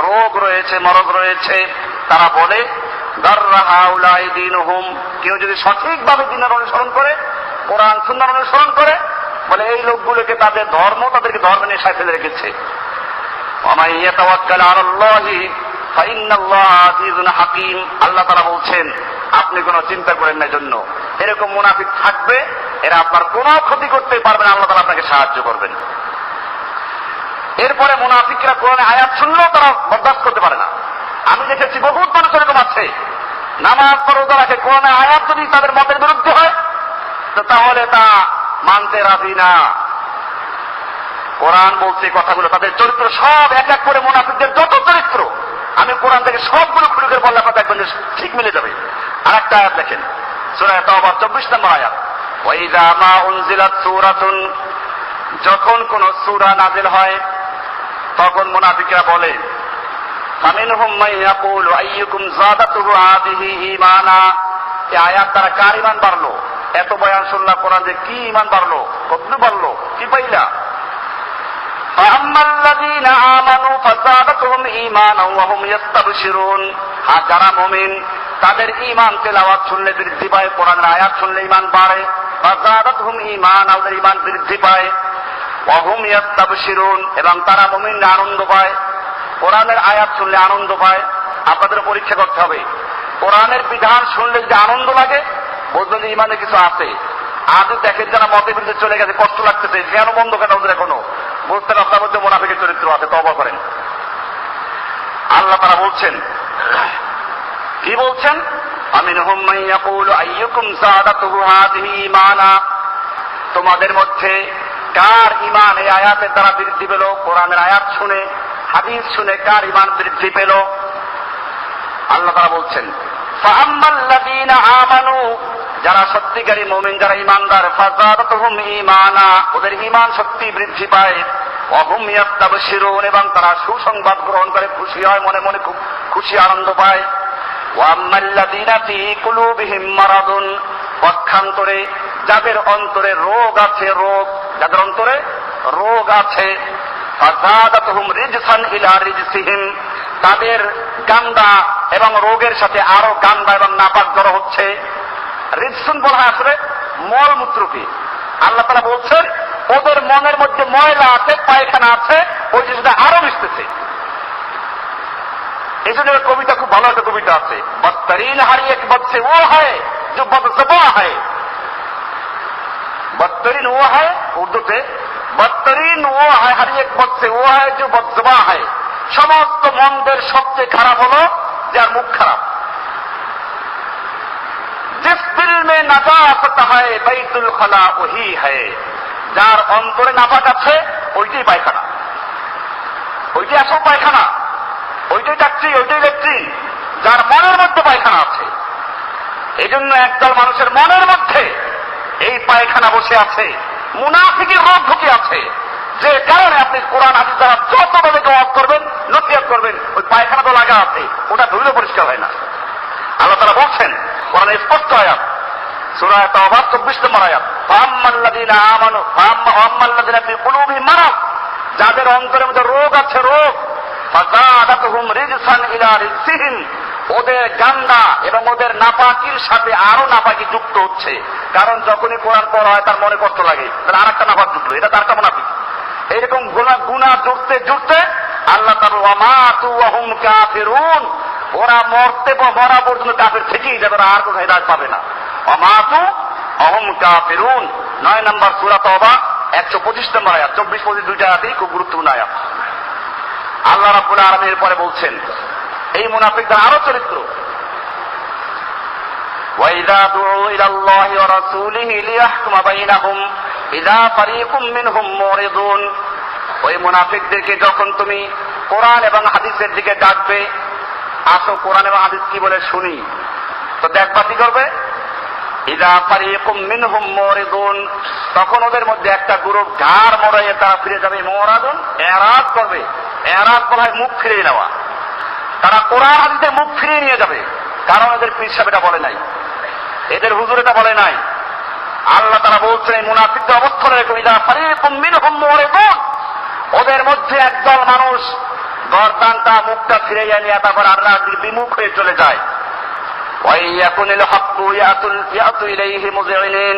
রোগ রয়েছে, মরদ রয়েছে, তারা বলে গাররা হাউলাই দীনুহুম, কেউ যদি সঠিকভাবে দ্বীনের অনুসরণ করে, কোরআন সুন্নাহর অনুসরণ করে, বলে এই লোকগুলোকে তাদের ধর্ম তাদেরকে ধর্মের নেশায় ফেলে রেখেছে। ওয়া মান ইয়াতাওয়াক্কাল আলাল্লাহি ফাইন্নাল্লাহা আজিজুন হাকীম, আল্লাহ তাআলা বলছেন আপনি কোনো চিন্তা করেন না, জন্য এরকম মুনাফিক থাকবে, এরা আপনার কোনো ক্ষতি করতে পারবে না, আল্লাহ তাআলা আপনাকে সাহায্য করবেন। এরপরে মুনাফিকরা কোরআনে আয়াত শুনলেও তারা বরদাস্ত করতে পারে না। আমি দেখেছি বহুত মানুষ এরকম আছে, নামাজ পড়া রাখে, কোরআনে আয়াত যদি তাদের মতের বিরুদ্ধে হয় তো তাহলে তা মানতে রাজি না। কোরআন বলছে কথাগুলো, তাদের চরিত্র সব এক এক করে, মুনাফিকদের যত চরিত্র আমি কোরআন থেকে সবগুলো খুলে করে বললে আপনার দেখবেন যে ঠিক মিলে যাবে। আর একটা আয়াত দেখেন, সূরা তাওবা 24 নম্বর আয়াত, ওয়াইযা মা উনজিলাত সূরাতুন, যখন কোন সূরা নাযিল হয় তখন মুনাফিকরা বলে, ফামিনহুম মান ইয়াকুলু আইয়ুকুম যাদাতুহু হাযিহি ঈমানা, এই আয়াত দ্বারা কার ঈমান বাড়লো? এত বয়ান শুনলাম কোরআন যে কি ঈমান বাড়লো, কতটুকু বাড়লো, কি পাইলা? ফাআম্মাল্লাযীনা আমানু ফাযাদাতুহুম ঈমানাও ওয়া হুম ইস্তাবশিরুন, আর যারা মুমিন তাদের ঈমান তেলাওয়াত শুনলে বৃদ্ধি পায়, কোরআনের আয়াত শুনলে ঈমান বাড়ে। ফাযাদাতুহুম ঈমানাও, ওদের ঈমান বৃদ্ধি পায়। ওয়া হুম ইস্তাবশিরুন, এবং তারা মুমিনরা আনন্দ পায়। কোরআনের আয়াত শুনলে আনন্দ পায়। আপনাদের পরীক্ষা করতে হবে, কোরআনের বিধান শুনলে যদি আনন্দ লাগে বুঝবেন যে ঈমানে কিছু আছে। আজ দেখেন যারা মতের বিরুদ্ধে চলে গেছে, কষ্ট লাগতেছে, কেন বন্ধ কেন ওদের এখনো, বুঝতে আপনার মধ্যে মুনাফিকের চরিত্র আছে, তওবা করেন। আল্লাহ তাআলা বলছেন, কি বলছেন? আমিনহুম মান ইয়াকুলু আইয়ুকুম যাদাতুহু হাযিহি ঈমানা, তোমাদের মধ্যে কার ঈমান এই আয়াতের দ্বারা বৃদ্ধি পেল? কোরআনের আয়াত শুনে, হাদিস শুনে কার ঈমান বৃদ্ধি পেল? আল্লাহ তাআলা বলছেন, ফাআম্মাল্লাযীনা আমানু, যারা সত্যিকারী মুমিন, যারা ঈমানদার, ফাযাদাতুহুম ঈমানা, ওদের ঈমান শক্তি বৃদ্ধি পায়। ওয়া হুম ইস্তাবশিরুন, এবং তারা সুসংবাদ গ্রহণ করে খুশি হয়, মনে মনে খুব খুশি আনন্দ পায়। ওয়া আম্মাল্লাযীনা ফী কুলুবিহিম মারাদুন, পক্ষান্তরে যাদের অন্তরে রোগ আছে, রোগ, যাদের অন্তরে রোগ আছে, ফাযাদাতুহুম রিজসান ইলা রিজসিহিম, তাদের গান্দা এবং রোগের সাথে আরো গান্দা এবং নাপাক জড়ো হচ্ছে। রিজসুন বলা হয় আসলে মলমূত্রকে। আল্লাহ তাআলা বলছেন ওদের মনের মধ্যে ময়লা আছে, পায়খানা আছে, ওই জিনিসটা আরো মিশতেছে। এই জন্য কবিতা, খুব ভালো একটা কবিতা আছে, বদতরিন হার এক বদ সে ও হয় जो बदजबा है, बदतरीन वो है, उर्दू से बदतरीन वो है, हर एक बद से वो है जो बदजबा है, সমস্ত মন্দের সবচেয়ে খারাপ হলো যার মুখ খারাপ। जिस दिल में नजासत है बैतुल खला वही है, যার অন্তরে নাপাক আছে ওইটাই পায়খানা, ওইটাই আসল পায়খানা, ওইটাই ট্যাক্সি, ওইটাই ল্যাট্রিন, যার মনের মধ্যে পায়খানা আছে। এই জন্য একদল মানুষের মনের মধ্যে এই পায়খানা বসে আছে, মুনাফিকের রোগ ঢুকে আছে, যে কারণে আপনি কোরআন হাদিস দ্বারা যত তাদেরকে ওয়াজ করবেন, নসিহত করবেন, ওই পায়খানা তো লাগা আছে, ওটা ধুলে পরিষ্কার হয় না। আল্লাহ তাআলা বলছেন কোরআনের স্পষ্ট আয়াত, সূরা তাওবা 24 নম্বর আয়াত, ফাআম্মাল্লাযীনা আমানু ফাআম্মাল্লাযীনা ফী কুলুবিহিম মারাদ, যাদের অন্তরের মধ্যে রোগ আছে, রোগ, ফাযাদাতুহুম রিজসান ইলা রিজসিহিম, ওদের গান্দা এবং ওদের নাপাকির সাথে আরো নাপাকি যুক্ত হচ্ছে। কারণ যখনই কোরআন পড়া হয় তার মনে কষ্ট লাগে, তাহলে আর একটা নাপাক যুক্ত, এটা তার একটা মুনাফিক। এইরকম গুনাহ জুড়তে জুড়তে আল্লাহ তাআলা ওয়া মাতু ওয়া হুম কাফিরুন, ওরা মরা পর্যন্ত কাফের থেকেই যাবে, আর কোনো হেদায়েত পাবে না। ওয়া মাতু ওয়া হুম কাফিরুন, 9 নম্বর সূরা তাওবা 125 নম্বর আয়াত, 24-25 দুইটা আয়াতই খুব গুরুত্বপূর্ণ আয়াত। আল্লাহ রাব্বুল আলামিন পরে বলছেন এই মুনাফিকদের আরো চরিত্র, ওয়াইযা দুউ ইলাল্লাহি ওয়া রাসূলিহি লিয়াহকুমা বাইনাহুম ইযা ফারীকুম মিনহুম মুরিদুন, ওই মুনাফিকদেরকে যখন তুমি কোরআন এবং হাদিসের দিকে ডাকবে, আসো কোরআন এবং হাদিস কি বলে শুনি, তো দেখবা কি করবে, ইযা ফারীকুম মিনহুম মুরিদুন, তখন ওদের মধ্যে একটা গ্রুপ ঘাড় মোড়াইয়ে তারা ফিরে যাবে, মুরাদুন এরাদ করবে, এরাদ বলা হয় মুখ ফিরিয়ে নেওয়া, তারা কোরআন হাদিসের মুখ ফিরিয়ে নিয়ে যাবে। কারণ এদের পীর সাহেব এটা বলে নাই, এদের হুজুর এটা বলে নাই। আল্লাহ তাআলা বলছেন এই মুনাফিকদের অবস্থা এরকম, ইযা ফারীকুম মিনহুম মুরিদুন, ওদের মধ্যে একদল মানুষ গর্দানটা, মুখটা ফিরিয়ে নিয়ে তারপর আল্লাহর দিকে বিমুখ হয়ে চলে যায়। ওয়া ইয়াকুনিল হাক্কু ইয়াতু ইলাইহি মুযিনিন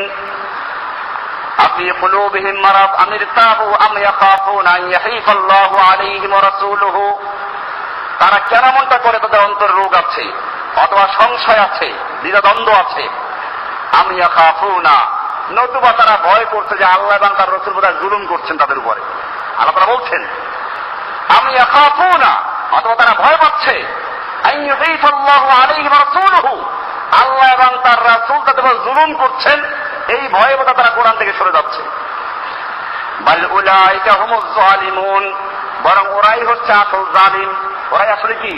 আফি কুলুবিহিম মারাদ আম ইরতাবু আম ইয়াখাফুনা আন ইয়াহিফাল্লাহু আলাইহিম ওয়া রাসূলুহু, তারা কেন মনটা করে, তাদের অন্তর রোগ আছে অথবা সংশয় আছে, দ্বিধাদ্বন্দ্ব আছে, আম ইয়াখাফুনা, নতুবা তারা ভয় করছে যে আল্লাহ এবং তার রাসূল বোধহয় জুলুম করছেন তাদের উপরে। আল্লাহ তাআলা বলছেন আম ইয়াখাফুনা, অথবা তারা ভয় পাচ্ছে আন ইউযীফাল্লাহু আলাইহিম ওয়া রাসূলুহু, আল্লাহ এবং তার রাসূল তাদের উপর জুলুম করছেন, এই ভয়ে বোধহয় তারা কোরআন থেকে সরে যাচ্ছে। বাল উলাইকা হুমুজ জালিমুন, বরং ওরাই হচ্ছে আসল জালিম। ওরাই আসলে কি?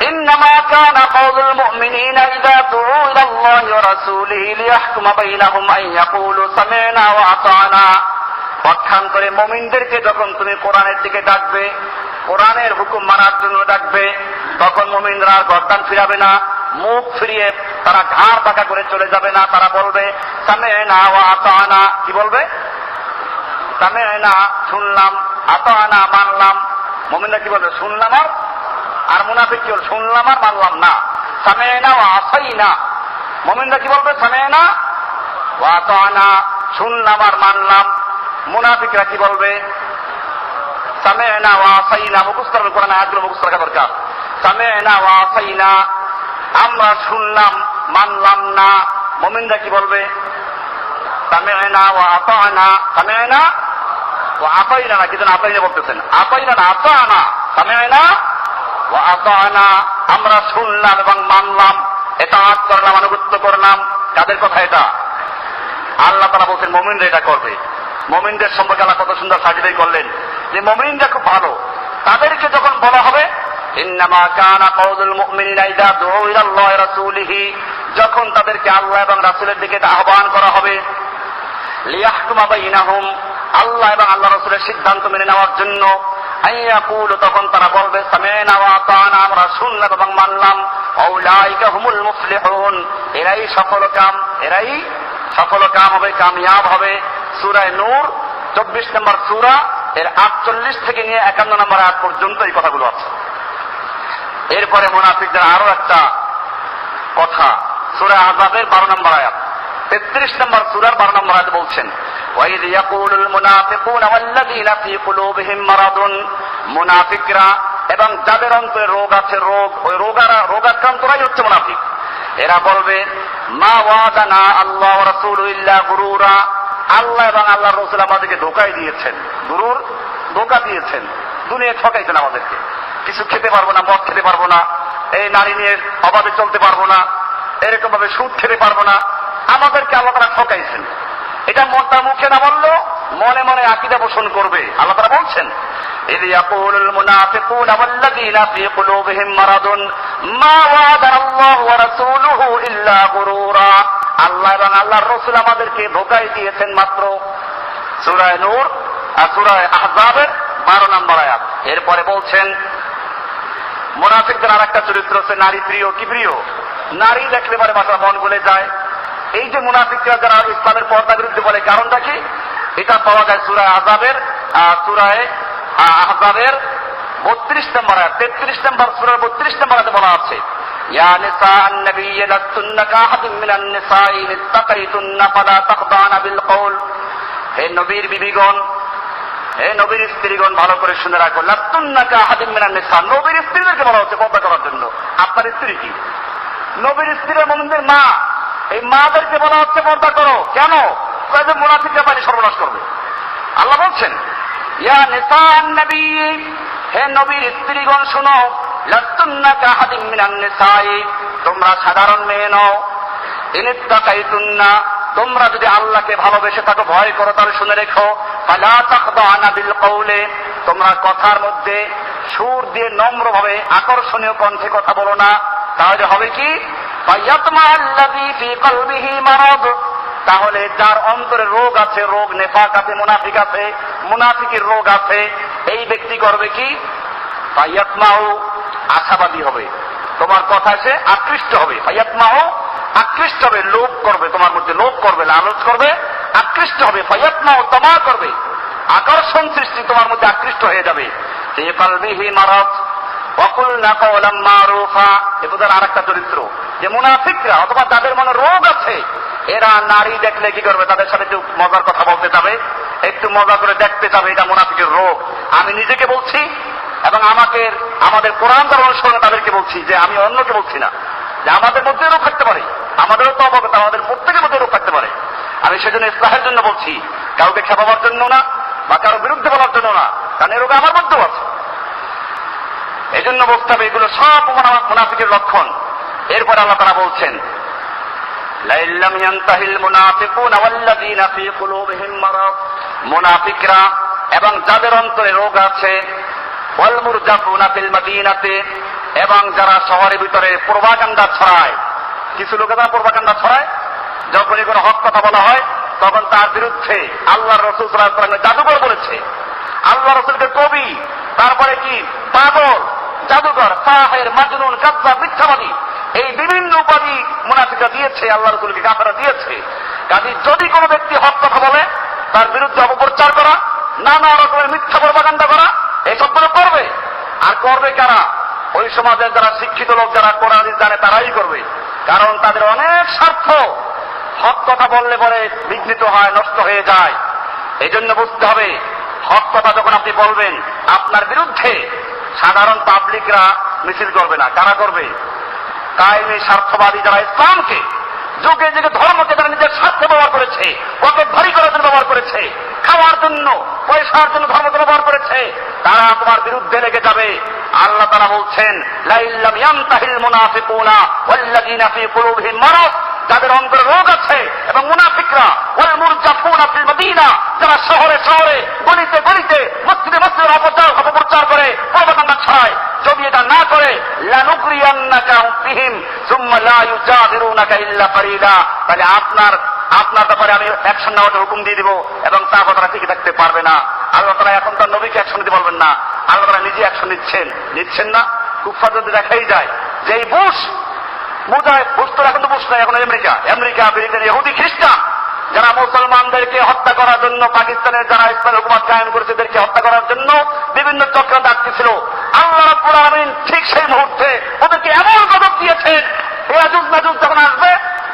ইন্নামা কানা কাওলুল মুমিনিনা ইযা দুউ ইলাল্লাহি ওয়া রাসূলিহি লিয়াহকুমা বাইনাহুম আন ইয়াকুলু সামি'না ওয়া আতা'না। পক্ষান্তরে মুমিনদেরকে যখন তুমি কোরআনের দিকে ডাকবে, কোরআনের হুকুম মানার জন্য ডাকবে, তখন মুমিনরা গর্দান ফিরাবে না, মুখ ফিরিয়ে তারা ঘাড় বাঁকা করে চলে যাবে না। তারা বলবে সামি'না ওয়া আতা'না। কি বলবে? সামি'না শুনলাম, আতা'না মানলাম। মুমিনরা কি বলবে? শুনলাম আর মুনাফিক কি বলবে? শুনলাম আর মানলাম না। সামি'না ওয়া আসাইনা। মুমিনরা কি বলবে? সামি'না ওয়া আতা'না, শুনলাম আর মানলাম। মুনাফিকরা কি বলবে? সামি'না ওয়া আসাইনা। মুখস্থ করবেন, কোরআন আয়াতগুলো মুখস্থ রাখা দরকার। সামি'না ওয়া আসাইনা, আমরা শুনলাম মানলাম না। মুমিনরা কি বলবে? সামি'না ওয়া আতা'না। সামি'না ওয়া আতাইনা না, কিন্তু আতাইনা বলতেছেন, আতাইনা না, আতা'না। সামি'না ওয়া আতা'না, আমরা শুনলাম এবং মানলাম, ইতাআত করলাম, আনুগত্য করলাম। কাদের কথা এটা? আল্লাহ তাআলা বলছেন মুমিনরা এটা করবে। মুমিনদের সম্পর্কে আল্লাহ কত সুন্দর সাজিয়ে করলেন যে মুমিনরা খুব ভালো। তাদেরকে যখন বলা হবে ইন্নামা কানা কাওলুল মুমিনিনা ইযা দুউ ইলাল্লাহি ওয়া রাসূলিহি, যখন তাদেরকে আল্লাহ এবং রাসূলের দিকে আহ্বান করা হবে, লিয়াহকুমা বাইনাহুম, আল্লাহ এবং আল্লাহ রাসূলের সিদ্ধান্ত মেনে নেওয়ার জন্য, আন ইয়াকুলু, তখন তারা বলবে সামি'না ওয়া আতা'না, আমরা শুনলাম এবং মানলাম। আউলাইকা হুমুল মুফলিহুন, এরাই সফলকাম, এরাই সফলকাম হবে, কামিয়াব হবে। সূরা নূর 24 নম্বর সূরা, এর 48 থেকে নিয়ে 51 নম্বর আয়াত পর্যন্ত এই কথাগুলো আছে। এরপরে মুনাফিকদের আরো একটা কথা, সূরা আহজাবের 12 নম্বর আয়াত, 33 নম্বর সূরার 12 নম্বর আয়াতে বলছেন ওয়াইদ ইয়াকুলুল মুনাফিকুনা ওয়াল্লাযীনা ফী কুলুবিহিম মারাদুন, মুনাফিকরা এবং যাদের অন্তরে রোগ আছে, ওই রোগাক্রান্তরাই হচ্ছে মুনাফিক। এরা বলবে মা ওয়াদানা আল্লাহ ওয়া রাসূলুহু ইল্লা গুরুরা, আল্লাহ এবং আল্লাহর রাসূল আমাদেরকে ধোঁকা দিয়েছেন, ধোঁকা দিয়েছেন, দুনিয়ায় ঠকাইছেন আমাদেরকে। কিছু খেতে পারবো না, মদ খেতে পারবো না, এই নারী নিয়ে অবাধে চলতে পারবো না, এরকম ভাবে সুদ খেতে পারবো না, আমাদেরকে আল্লাহ তাআলা ঠকাইছেন। এটা মনটা মুখে না বললেও মনে মনে আকীদা পোষণ করবে। আল্লাহ তাআলা বলছেন ইয ইয়াকুলুল মুনাফিকুনা ওয়াল্লাযীনা ফী কুলুবিহিম মারাদুন মা ওয়াদানা আল্লাহু ওয়া রাসূলুহু ইল্লা গুরুরা, আল্লাহ এবং আল্লাহর রাসূল আমাদেরকে ধোঁকাই দিয়েছেন মাত্র। সূরা নূর আর সূরা আহজাবের 12 নম্বর আয়াত। এরপরে বলছেন মুনাফিকদের আরেকটা চরিত্র হচ্ছে নারী প্রিয়। কি প্রিয়? নারী দেখলে পরে মাথা মন গলে যায়। এই যে মুনাফিকরা যারা ইসলামের পর্দা বিরুদ্ধে বলে, কারণটা কি? এটা পাওয়া যায় সূরা আহজাবের 32 নম্বর আয়াত, 33 নম্বর সূরার 32 নম্বর আয়াতে বলা আছে ইয়া নিসাআন নাবিয়্যি লাস্তুন্না কাহাদিম মিনান নিসাঈ ইত্তাকাইতুন্না ফালা তাখদানা বিল কওল, হে নবীর বিবিগণ, হে নবীর স্ত্রীগণ, ভালো করে শুনে রাখো, লাস্তুন্না কাহাদিম মিনান নিসা, নবীর স্ত্রীদেরকে বলা হচ্ছে পর্দা করার জন্য। আপনার স্ত্রী কি? নবীর স্ত্রী মুমিনদের মা, এই মাদেরকে বলা হচ্ছে পর্দা করো। কেন? কয় যে মুনাফিকরা পানি সর্বনাশ করবে। আল্লাহ বলছেন ইয়া নিসাআন নাবিয়্যি, হে নবীর স্ত্রীগণ শুনো, লাস্তুন্না কাহাদিম মিনান নিসাঈ, তোমরা সাধারণ মেয়ে নও। ইনিত্তাকাইতুন্না, তোমরা যদি আল্লাহকে ভালোবেসে থাকো, ভয় করো, তাহলে শুনে রেখো, ফালা তাখদানা বিল কওলে, তোমরা কথার মধ্যে সুর দিয়ে নম্রভাবে আকর্ষণীয় কণ্ঠে কথা বলো না। তাহলে হবে কি? ফায়াতমা আল্লাযী ফী কলবিহি মারাদ, তাহলে যার অন্তরে রোগ আছে, রোগ নেফাক আছে, মুনাফিক আছে, মুনাফিকের রোগ আছে, এই ব্যক্তি করবে কি? ফায়াতমাউ, আশাবাদী হবে, তোমার কথা সে আকৃষ্ট হবে। ফায়াতমাউ, আকৃষ্ট হবে, লোভ করবে, তোমার মধ্যে লোভ করবে, লালচ করবে, আকৃষ্ট হবে। ফায়াতমাউ, তামা করবে, আকর্ষণ সৃষ্টি তোমার মধ্যে আকৃষ্ট হয়ে যাবে। ফী কলবিহি মারাদ ওয়াকুলনা কাওলাম মারুফা, এদের আরেকটা চরিত্র যে মুনাফিকরা অথবা যাদের মনে রোগ আছে, এরা নারী দেখলে কি করবে? তাদের সাথে একটু মজার কথা বলতে যাবে, একটু মজা করে দেখতে যাবে। এটা মুনাফিকের রোগ। আমি নিজেকে বলছি এবং আমাদের কোরআন দ্বারা অনুসরণে তাদেরকে বলছি, যে আমি অন্যকে বলছি না। যে আমাদের মধ্যে রোগ থাকতে পারে, আমাদেরও তো অবগত, আমাদের প্রত্যেকের মধ্যে রোগ থাকতে পারে। আমি সেজন্য ইসলাহের জন্য বলছি, কাউকে খেপাবার জন্য না বা কারো বিরুদ্ধে বলার জন্য না, কারণ এই রোগ আমার মধ্যেও আছে। এই জন্য বুঝতে হবে এগুলো সব মুনাফিকের লক্ষণ। এরপর আল্লাহ তাআলা বলছেন, লাইল্লাম ইয়ানতাহিল মুনাফিকুনা ওয়াল্লাযীনা ফী কুলুবিহিম মারাদ, মুনাফিকরা এবং যাদের অন্তরে রোগ আছে, ওয়াল মুরজাফুনা ফিল মাদিনাতে, এবং যারা শহরের ভিতরে প্রোপাগান্ডা ছড়ায়। কিছু লোকেরা প্রোপাগান্ডা ছড়ায়, যখনই কোনো হক কথা বলা হয় তখন তার বিরুদ্ধে আল্লাহ রাসূল সাল্লাল্লাহু আলাইহি ওয়াসাল্লাম জাদুকর বলেছে, আল্লাহ রাসূলকে কবি, তারপরে কি পাগল, জাদুকর, সাহির, মাজনুন, কাযযাব, মিথ্যাবাদী, এই বিভিন্ন উপাধি মুনাফিকরা দিয়েছে, আল্লাহ রাসূলকে কাফেররা দিয়েছে। কাজে যদি কোনো ব্যক্তি হক কথা বলে তার বিরুদ্ধে অপপ্রচার করা, নানা রকমের মিথ্যা প্রোপাগান্ডা করা, এই সবগুলো করবে। আর করবে কারা? ওই সমাজের যারা শিক্ষিত লোক, যারা কোরআন হাদিস জানে, তারাই করবে। কারণ তাদের অনেক স্বার্থ, হক কথা বললে পরে বিঘ্নিত হয়, নষ্ট হয়ে যায়। এই জন্য বুঝতে হবে, হক কথা যখন আপনি বলবেন, আপনার বিরুদ্ধে সাধারণ পাবলিকরা মিছিল করবে না। কারা করবে? কায়েমি স্বার্থবাদী যারা ইসলামকে, যুগে যুগে ধর্মকে তারা নিজের স্বার্থে ব্যবহার করেছে, পকেট ভারী করার জন্য ব্যবহার করেছে, খাওয়ার জন্য, পয়সার জন্য ধর্মকে ব্যবহার করেছে, তারা তোমার বিরুদ্ধে লেগে যাবে। আল্লাহ তাআলা বলছেন, লাইল্লাম ইয়ানতাহিল মুনাফিকুনা ওয়াল্লাযীনা ফী কুলুবিহিম মারাদ, যাদের অন্তরে রোগ আছে, এবং মুনাফিকরা ওয়াল মুরজাফুনা ফিল মাদিনা, যারা শহরে শহরে, গলিতে গলিতে, মসজিদে মসজিদে অপপ্রচার করে, প্রোপাগান্ডা ছড়ায়, যদি এটা না করে, লানুকরিয়ান্নাকা বিহিম সুম্মা লা ইউজাদিরুনাকা ইল্লা ফারিদা, তাহলে আপনার ব্যাপারে আমি অ্যাকশন নেওয়ার হুকুম দিয়ে দিব, এবং তারপর তারা টিকে থাকতে পারবে না। আল্লাহ তাআলা এখন তার নবীকে অ্যাকশন দিতে বলবেন না, আল্লাহ তাআলা নিজে অ্যাকশন নিচ্ছেন না। কুফফার যদি দেখাই যায় যে এই বুশ তো এখন তো বুশ নয়, এখন আমেরিকা, ব্রিটেন, ইহুদি, খ্রিস্টান, যারা মুসলমানদেরকে হত্যা করার জন্য, পাকিস্তানের যারা ইসলামী হুকুমত কায়েম করেছে এদেরকে হত্যা করার জন্য বিভিন্ন চক্রান্ত আটকেছিল, আল্লাহ রাব্বুল আলামিন ঠিক সেই মুহূর্তে ওদেরকে এমন গজব দিয়েছেন, ইয়াজুজ মাজুজ যখন আসবে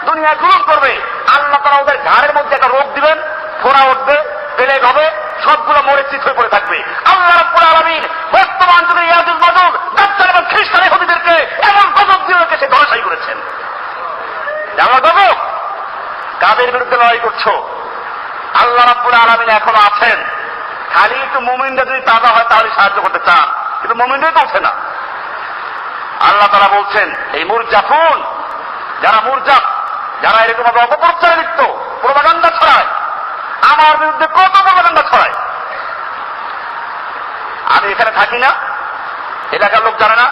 দুনিয়া জুলুম করবে, আল্লাহ তাআলা ওদের ঘাড়ের মধ্যে একটা রোগ দিবেন, ফোড়া উঠবে, পেলেগ হবে, সবগুলো মরে চিত হয়ে পড়ে থাকবে। আল্লাহ রাব্বুল আলামিন বর্তমান যুগে ইয়াজুজ মাজুজ, দাজ্জাল এবং খ্রিস্টান ইহুদিদেরকে এমন গজব দিয়ে সে ধরাশায়ী করেছেন। আল্লাহ গজব, কাদের বিরুদ্ধে লড়াই করছো? আল্লাহ রাব্বুল আলামিন এখনো আছেন। খালি একটু মুমিনরা যদি তাজা হয় তাহলে সাহায্য করতে চান, কিন্তু মুমিনরাই তো ওঠে না। আল্লাহ তাআলা বলছেন, এই মুরজাফুন, যারা এরকম ভাবে অপপ্রচারে লিপ্ত, প্রোপাগান্ডা ছড়ায়, আমার বিরুদ্ধে কত প্রোপাগান্ডা ছড়ায়। আমি এখানে থাকি না, এলাকার লোক জানে না,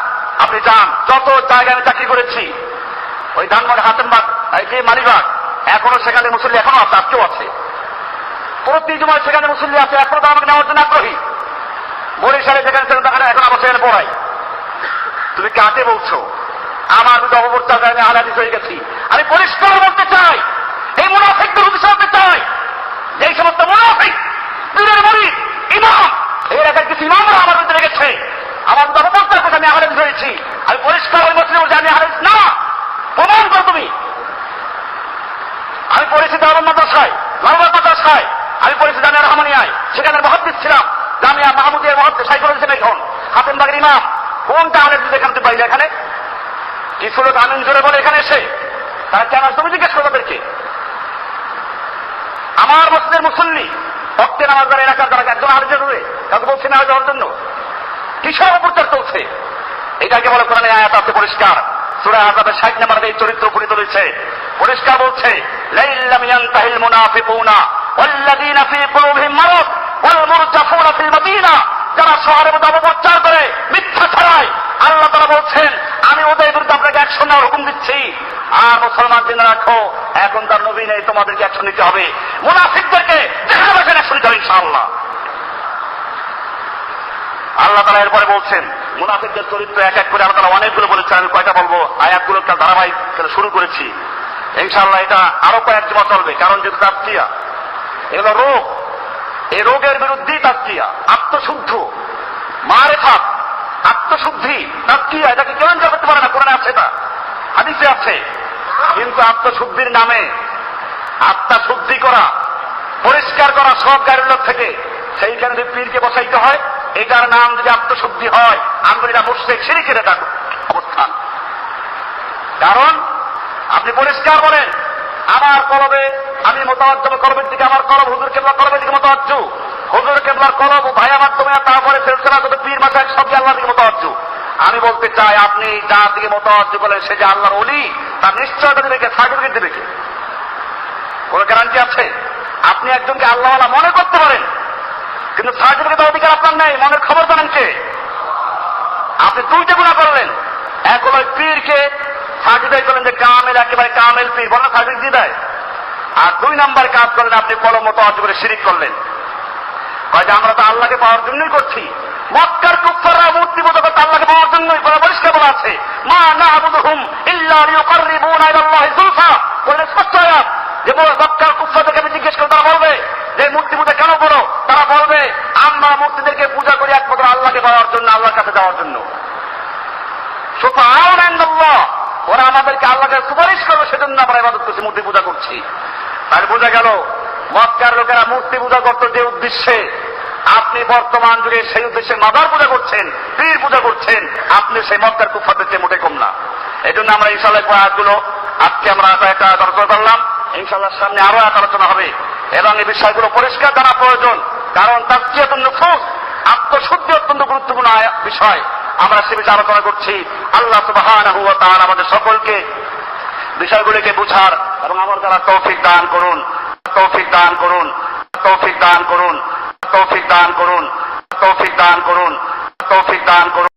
আপনি যান, যত জায়গায় আমি চাকরি করেছি, ওই ধানমন্ডি, হাতেমবাগ, মালিবাগ, এখনো সেখানে মুসল্লি এখনো আছে, আজকেও আছে, প্রতি জুমায় সেখানে মুসল্লি আছে, এখনো তো আমাকে নেওয়ার জন্য আগ্রহী। বরিশালে যেখানে এখন আমার সেখানে পড়াই। তুমি কাকে বলছো? আমার বিরুদ্ধে অপপ্রচার আমি আলাদিস হয়ে গেছি। আমি পরিষ্কার বলতে চাই, এই মুনাফিকদের উদ্দেশ্য করতে চাই, যে সমস্ত মুনাফিক, পীরের মুরিদ, ইমাম, এই এলাকার কিছু ইমামরা আমার বিরুদ্ধে লেগেছে, আমার বিরুদ্ধে অপপ্রচার করতে আমি আলাদিস হয়েছি। আমি পরিষ্কার ওই মসজিদে বলছি আমি আলাদিস না, প্রমাণ করো তুমি। আমি পড়েছি দারুল মাদ্রাসায়, লালবাগ মাদ্রাসায়, আমি পড়েছি জামিয়া রহমানিয়ায়, সেখানে মুহাদ্দিস ছিলাম, জামিয়া মাহমুদিয়ার মুহাদ্দিস সাইফুল ইসলাম এখন হাতেমবাগের ইমাম। কোনটা আলাদিস দেখাতে পারি এখানে? কিছু লোক আমিন জোরে বলে এখানে এসে, তারা কেন? তুমি জিজ্ঞেস করো তাদেরকে। আমার মসজিদের মুসল্লি, ভক্তে নামাজ যারা এলাকার যারা একজন আলোচনা করে, তাকে বলছে না যাওয়ার জন্য, কিসব অপপ্রচার চলছে? এটাকে বলে কোরআনে আয়াত আছে পরিষ্কার, সূরা আযাবের 60 নম্বরে এই চরিত্র উপনীত হয়েছে, পরিষ্কার বলছে, লাইল্লাম ইয়ানতাহিল মুনাফিকুনা ওয়াল্লাযীনা ফী কুলুবিহিম মারাদ ওয়াল মুরজাফুনা ফিল মাদিনা, যারা শহরের মধ্যে অপপ্রচার করে, মিথ্যা ছড়ায়, আল্লাহ তাআলা বলছেন আমি ওদের বিরুদ্ধে আপনাকে অ্যাকশন নেওয়ার হুকুম দিচ্ছি। আর মুসলমান জেনে রাখো, এখন তার নবী নেই, তোমাদেরকে অ্যাকশন নিতে হবে। মুনাফিকদেরকে যেখানে বসে অ্যাকশন নিতে হবে ইনশাআল্লাহ। আল্লাহ তাআলা এরপরে বলছেন, মুনাফিকদের চরিত্র এক এক করে আল্লাহ তাআলা অনেকগুলো বলেছেন, আমি কয়টা বলবো, আয়াতগুলো ধারাবাহিক শুরু করেছি, ইনশাআল্লাহ এটা আরো কয়েক জমা চলবে, কারণ যেহেতু তাসকিয়া, এগুলো রোগ, এই রোগের বিরুদ্ধেই তাসকিয়া, আত্মশুদ্ধ, মারেফাত, আত্মশুদ্ধি, তাসকিয়া, এটাকে কেউ এনজয় করতে পারে না, কোরআনে আছে, এটা হাদিসে আছে। কিন্তু আত্মশুদ্ধির নামে আত্মা শুদ্ধি করা, পরিষ্কার করা সব গায়ের লোক থেকে, সেইখানে যদি পীরকে বসাইতে হয়, এটার নাম যদি আত্মশুদ্ধি হয়, আমরা এটা মুশরিক, শিরকের এটা অবস্থান। কারণ আপনি পরিষ্কার বলেন, আমার কলবে আমি মোতাওয়াজ্জহ কলবের দিকে, আমার কলব হুজুর কেবলা কলবের দিকে মোতাওয়াজ্জহ, হুজুর কেবলার কলব ভাইয়া মাধ্যমে, তারপরে সিলসিলা যত পীর মাশায়েখ সবই আল্লাহর দিকে মোতাওয়াজ্জহ। আমি বলতে চাই, আপনি যার দিকে মোতাওয়াজ্জহ করেন সে যে আল্লাহর ওলি, তার নিশ্চয়তা দেবে কে? সার্টিফিকেট দেবে কে? কোন গ্যারান্টি আছে? আপনি একজনকে আল্লাহওয়ালা মনে করতে পারেন, কিন্তু সার্টিফিকেট অধিকার আপনার নেই, মনের খবর জানেন কে? আপনি দুইটা গুণা করলেন। এক হলো পীরকে সার্টিফাই করলেন যে কামেল, একেবারে কামেল পীর, বলেন সার্টিফিকেট দিয়ে দেয়। আর দুই নাম্বার কাজ করলেন, আপনি কলম মোতাওয়াজ্জহ করে শিরিক করলেন। কয় যে আমরা তো আল্লাহকে পাওয়ার জন্যই করছি। মক্কার কুফাররা মূর্তি পূজা করতে আল্লাহকে পাওয়ার জন্যই, পরিষ্কার বলা আছে, মা না'বুদুহুম ইল্লা লিয়ুকাররিবুনা ইলাল্লাহি যুলফা। বলে স্পষ্ট আয়াত যে মক্কার কুফারদেরকে আমি জিজ্ঞেস করে, তারা বলবে যে মূর্তি পূজা কেন করো? তারা বলবে আমরা মূর্তিদেরকে পূজা করি একমাত্র আল্লাহকে পাওয়ার জন্য, আল্লাহর কাছে যাওয়ার জন্য। সুবহানাল্লাহ ইনদাল্লাহ, ওরা আমাদেরকে আল্লাহকে সুপারিশ করবে, সেজন্য আমরা ইবাদত করছি, মূর্তি পূজা করছি। তাই বোঝা গেল মক্কার লোকেরা মূর্তি পূজা করত যে উদ্দেশ্যে, আপনি বর্তমান যুগে সেই উদ্দেশ্যে মাজার পূজা করছেন, পীর পূজা করছেন। আপনি সেই মক্কার কুফারদের চেয়ে মোটে কম না। এই জন্য আমরা ইনশাআল্লাহ আয়াতগুলো আজকে আমরা একটা আলোচনা করলাম, ইনশাআল্লাহ সামনে আরো এক আলোচনা হবে, এবং এই বিষয়গুলো পরিষ্কার জানা প্রয়োজন। কারণ তাজকিয়াতুন নুফুস, আত্মশুদ্ধি অত্যন্ত গুরুত্বপূর্ণ বিষয়। আমরা সে বিষয়ে আলোচনা করছি। আল্লাহ সুবহানাহু ওয়া তাআলা আমাদের সকলকে বিষয়গুলিকে বুঝার এবং আমার দ্বারা তৌফিক দান করুন, তৌফিক দান করুন, তৌফিক দান করুন, তৌফিক দান করুন, তৌফিক দান করুন, তৌফিক দান করুন।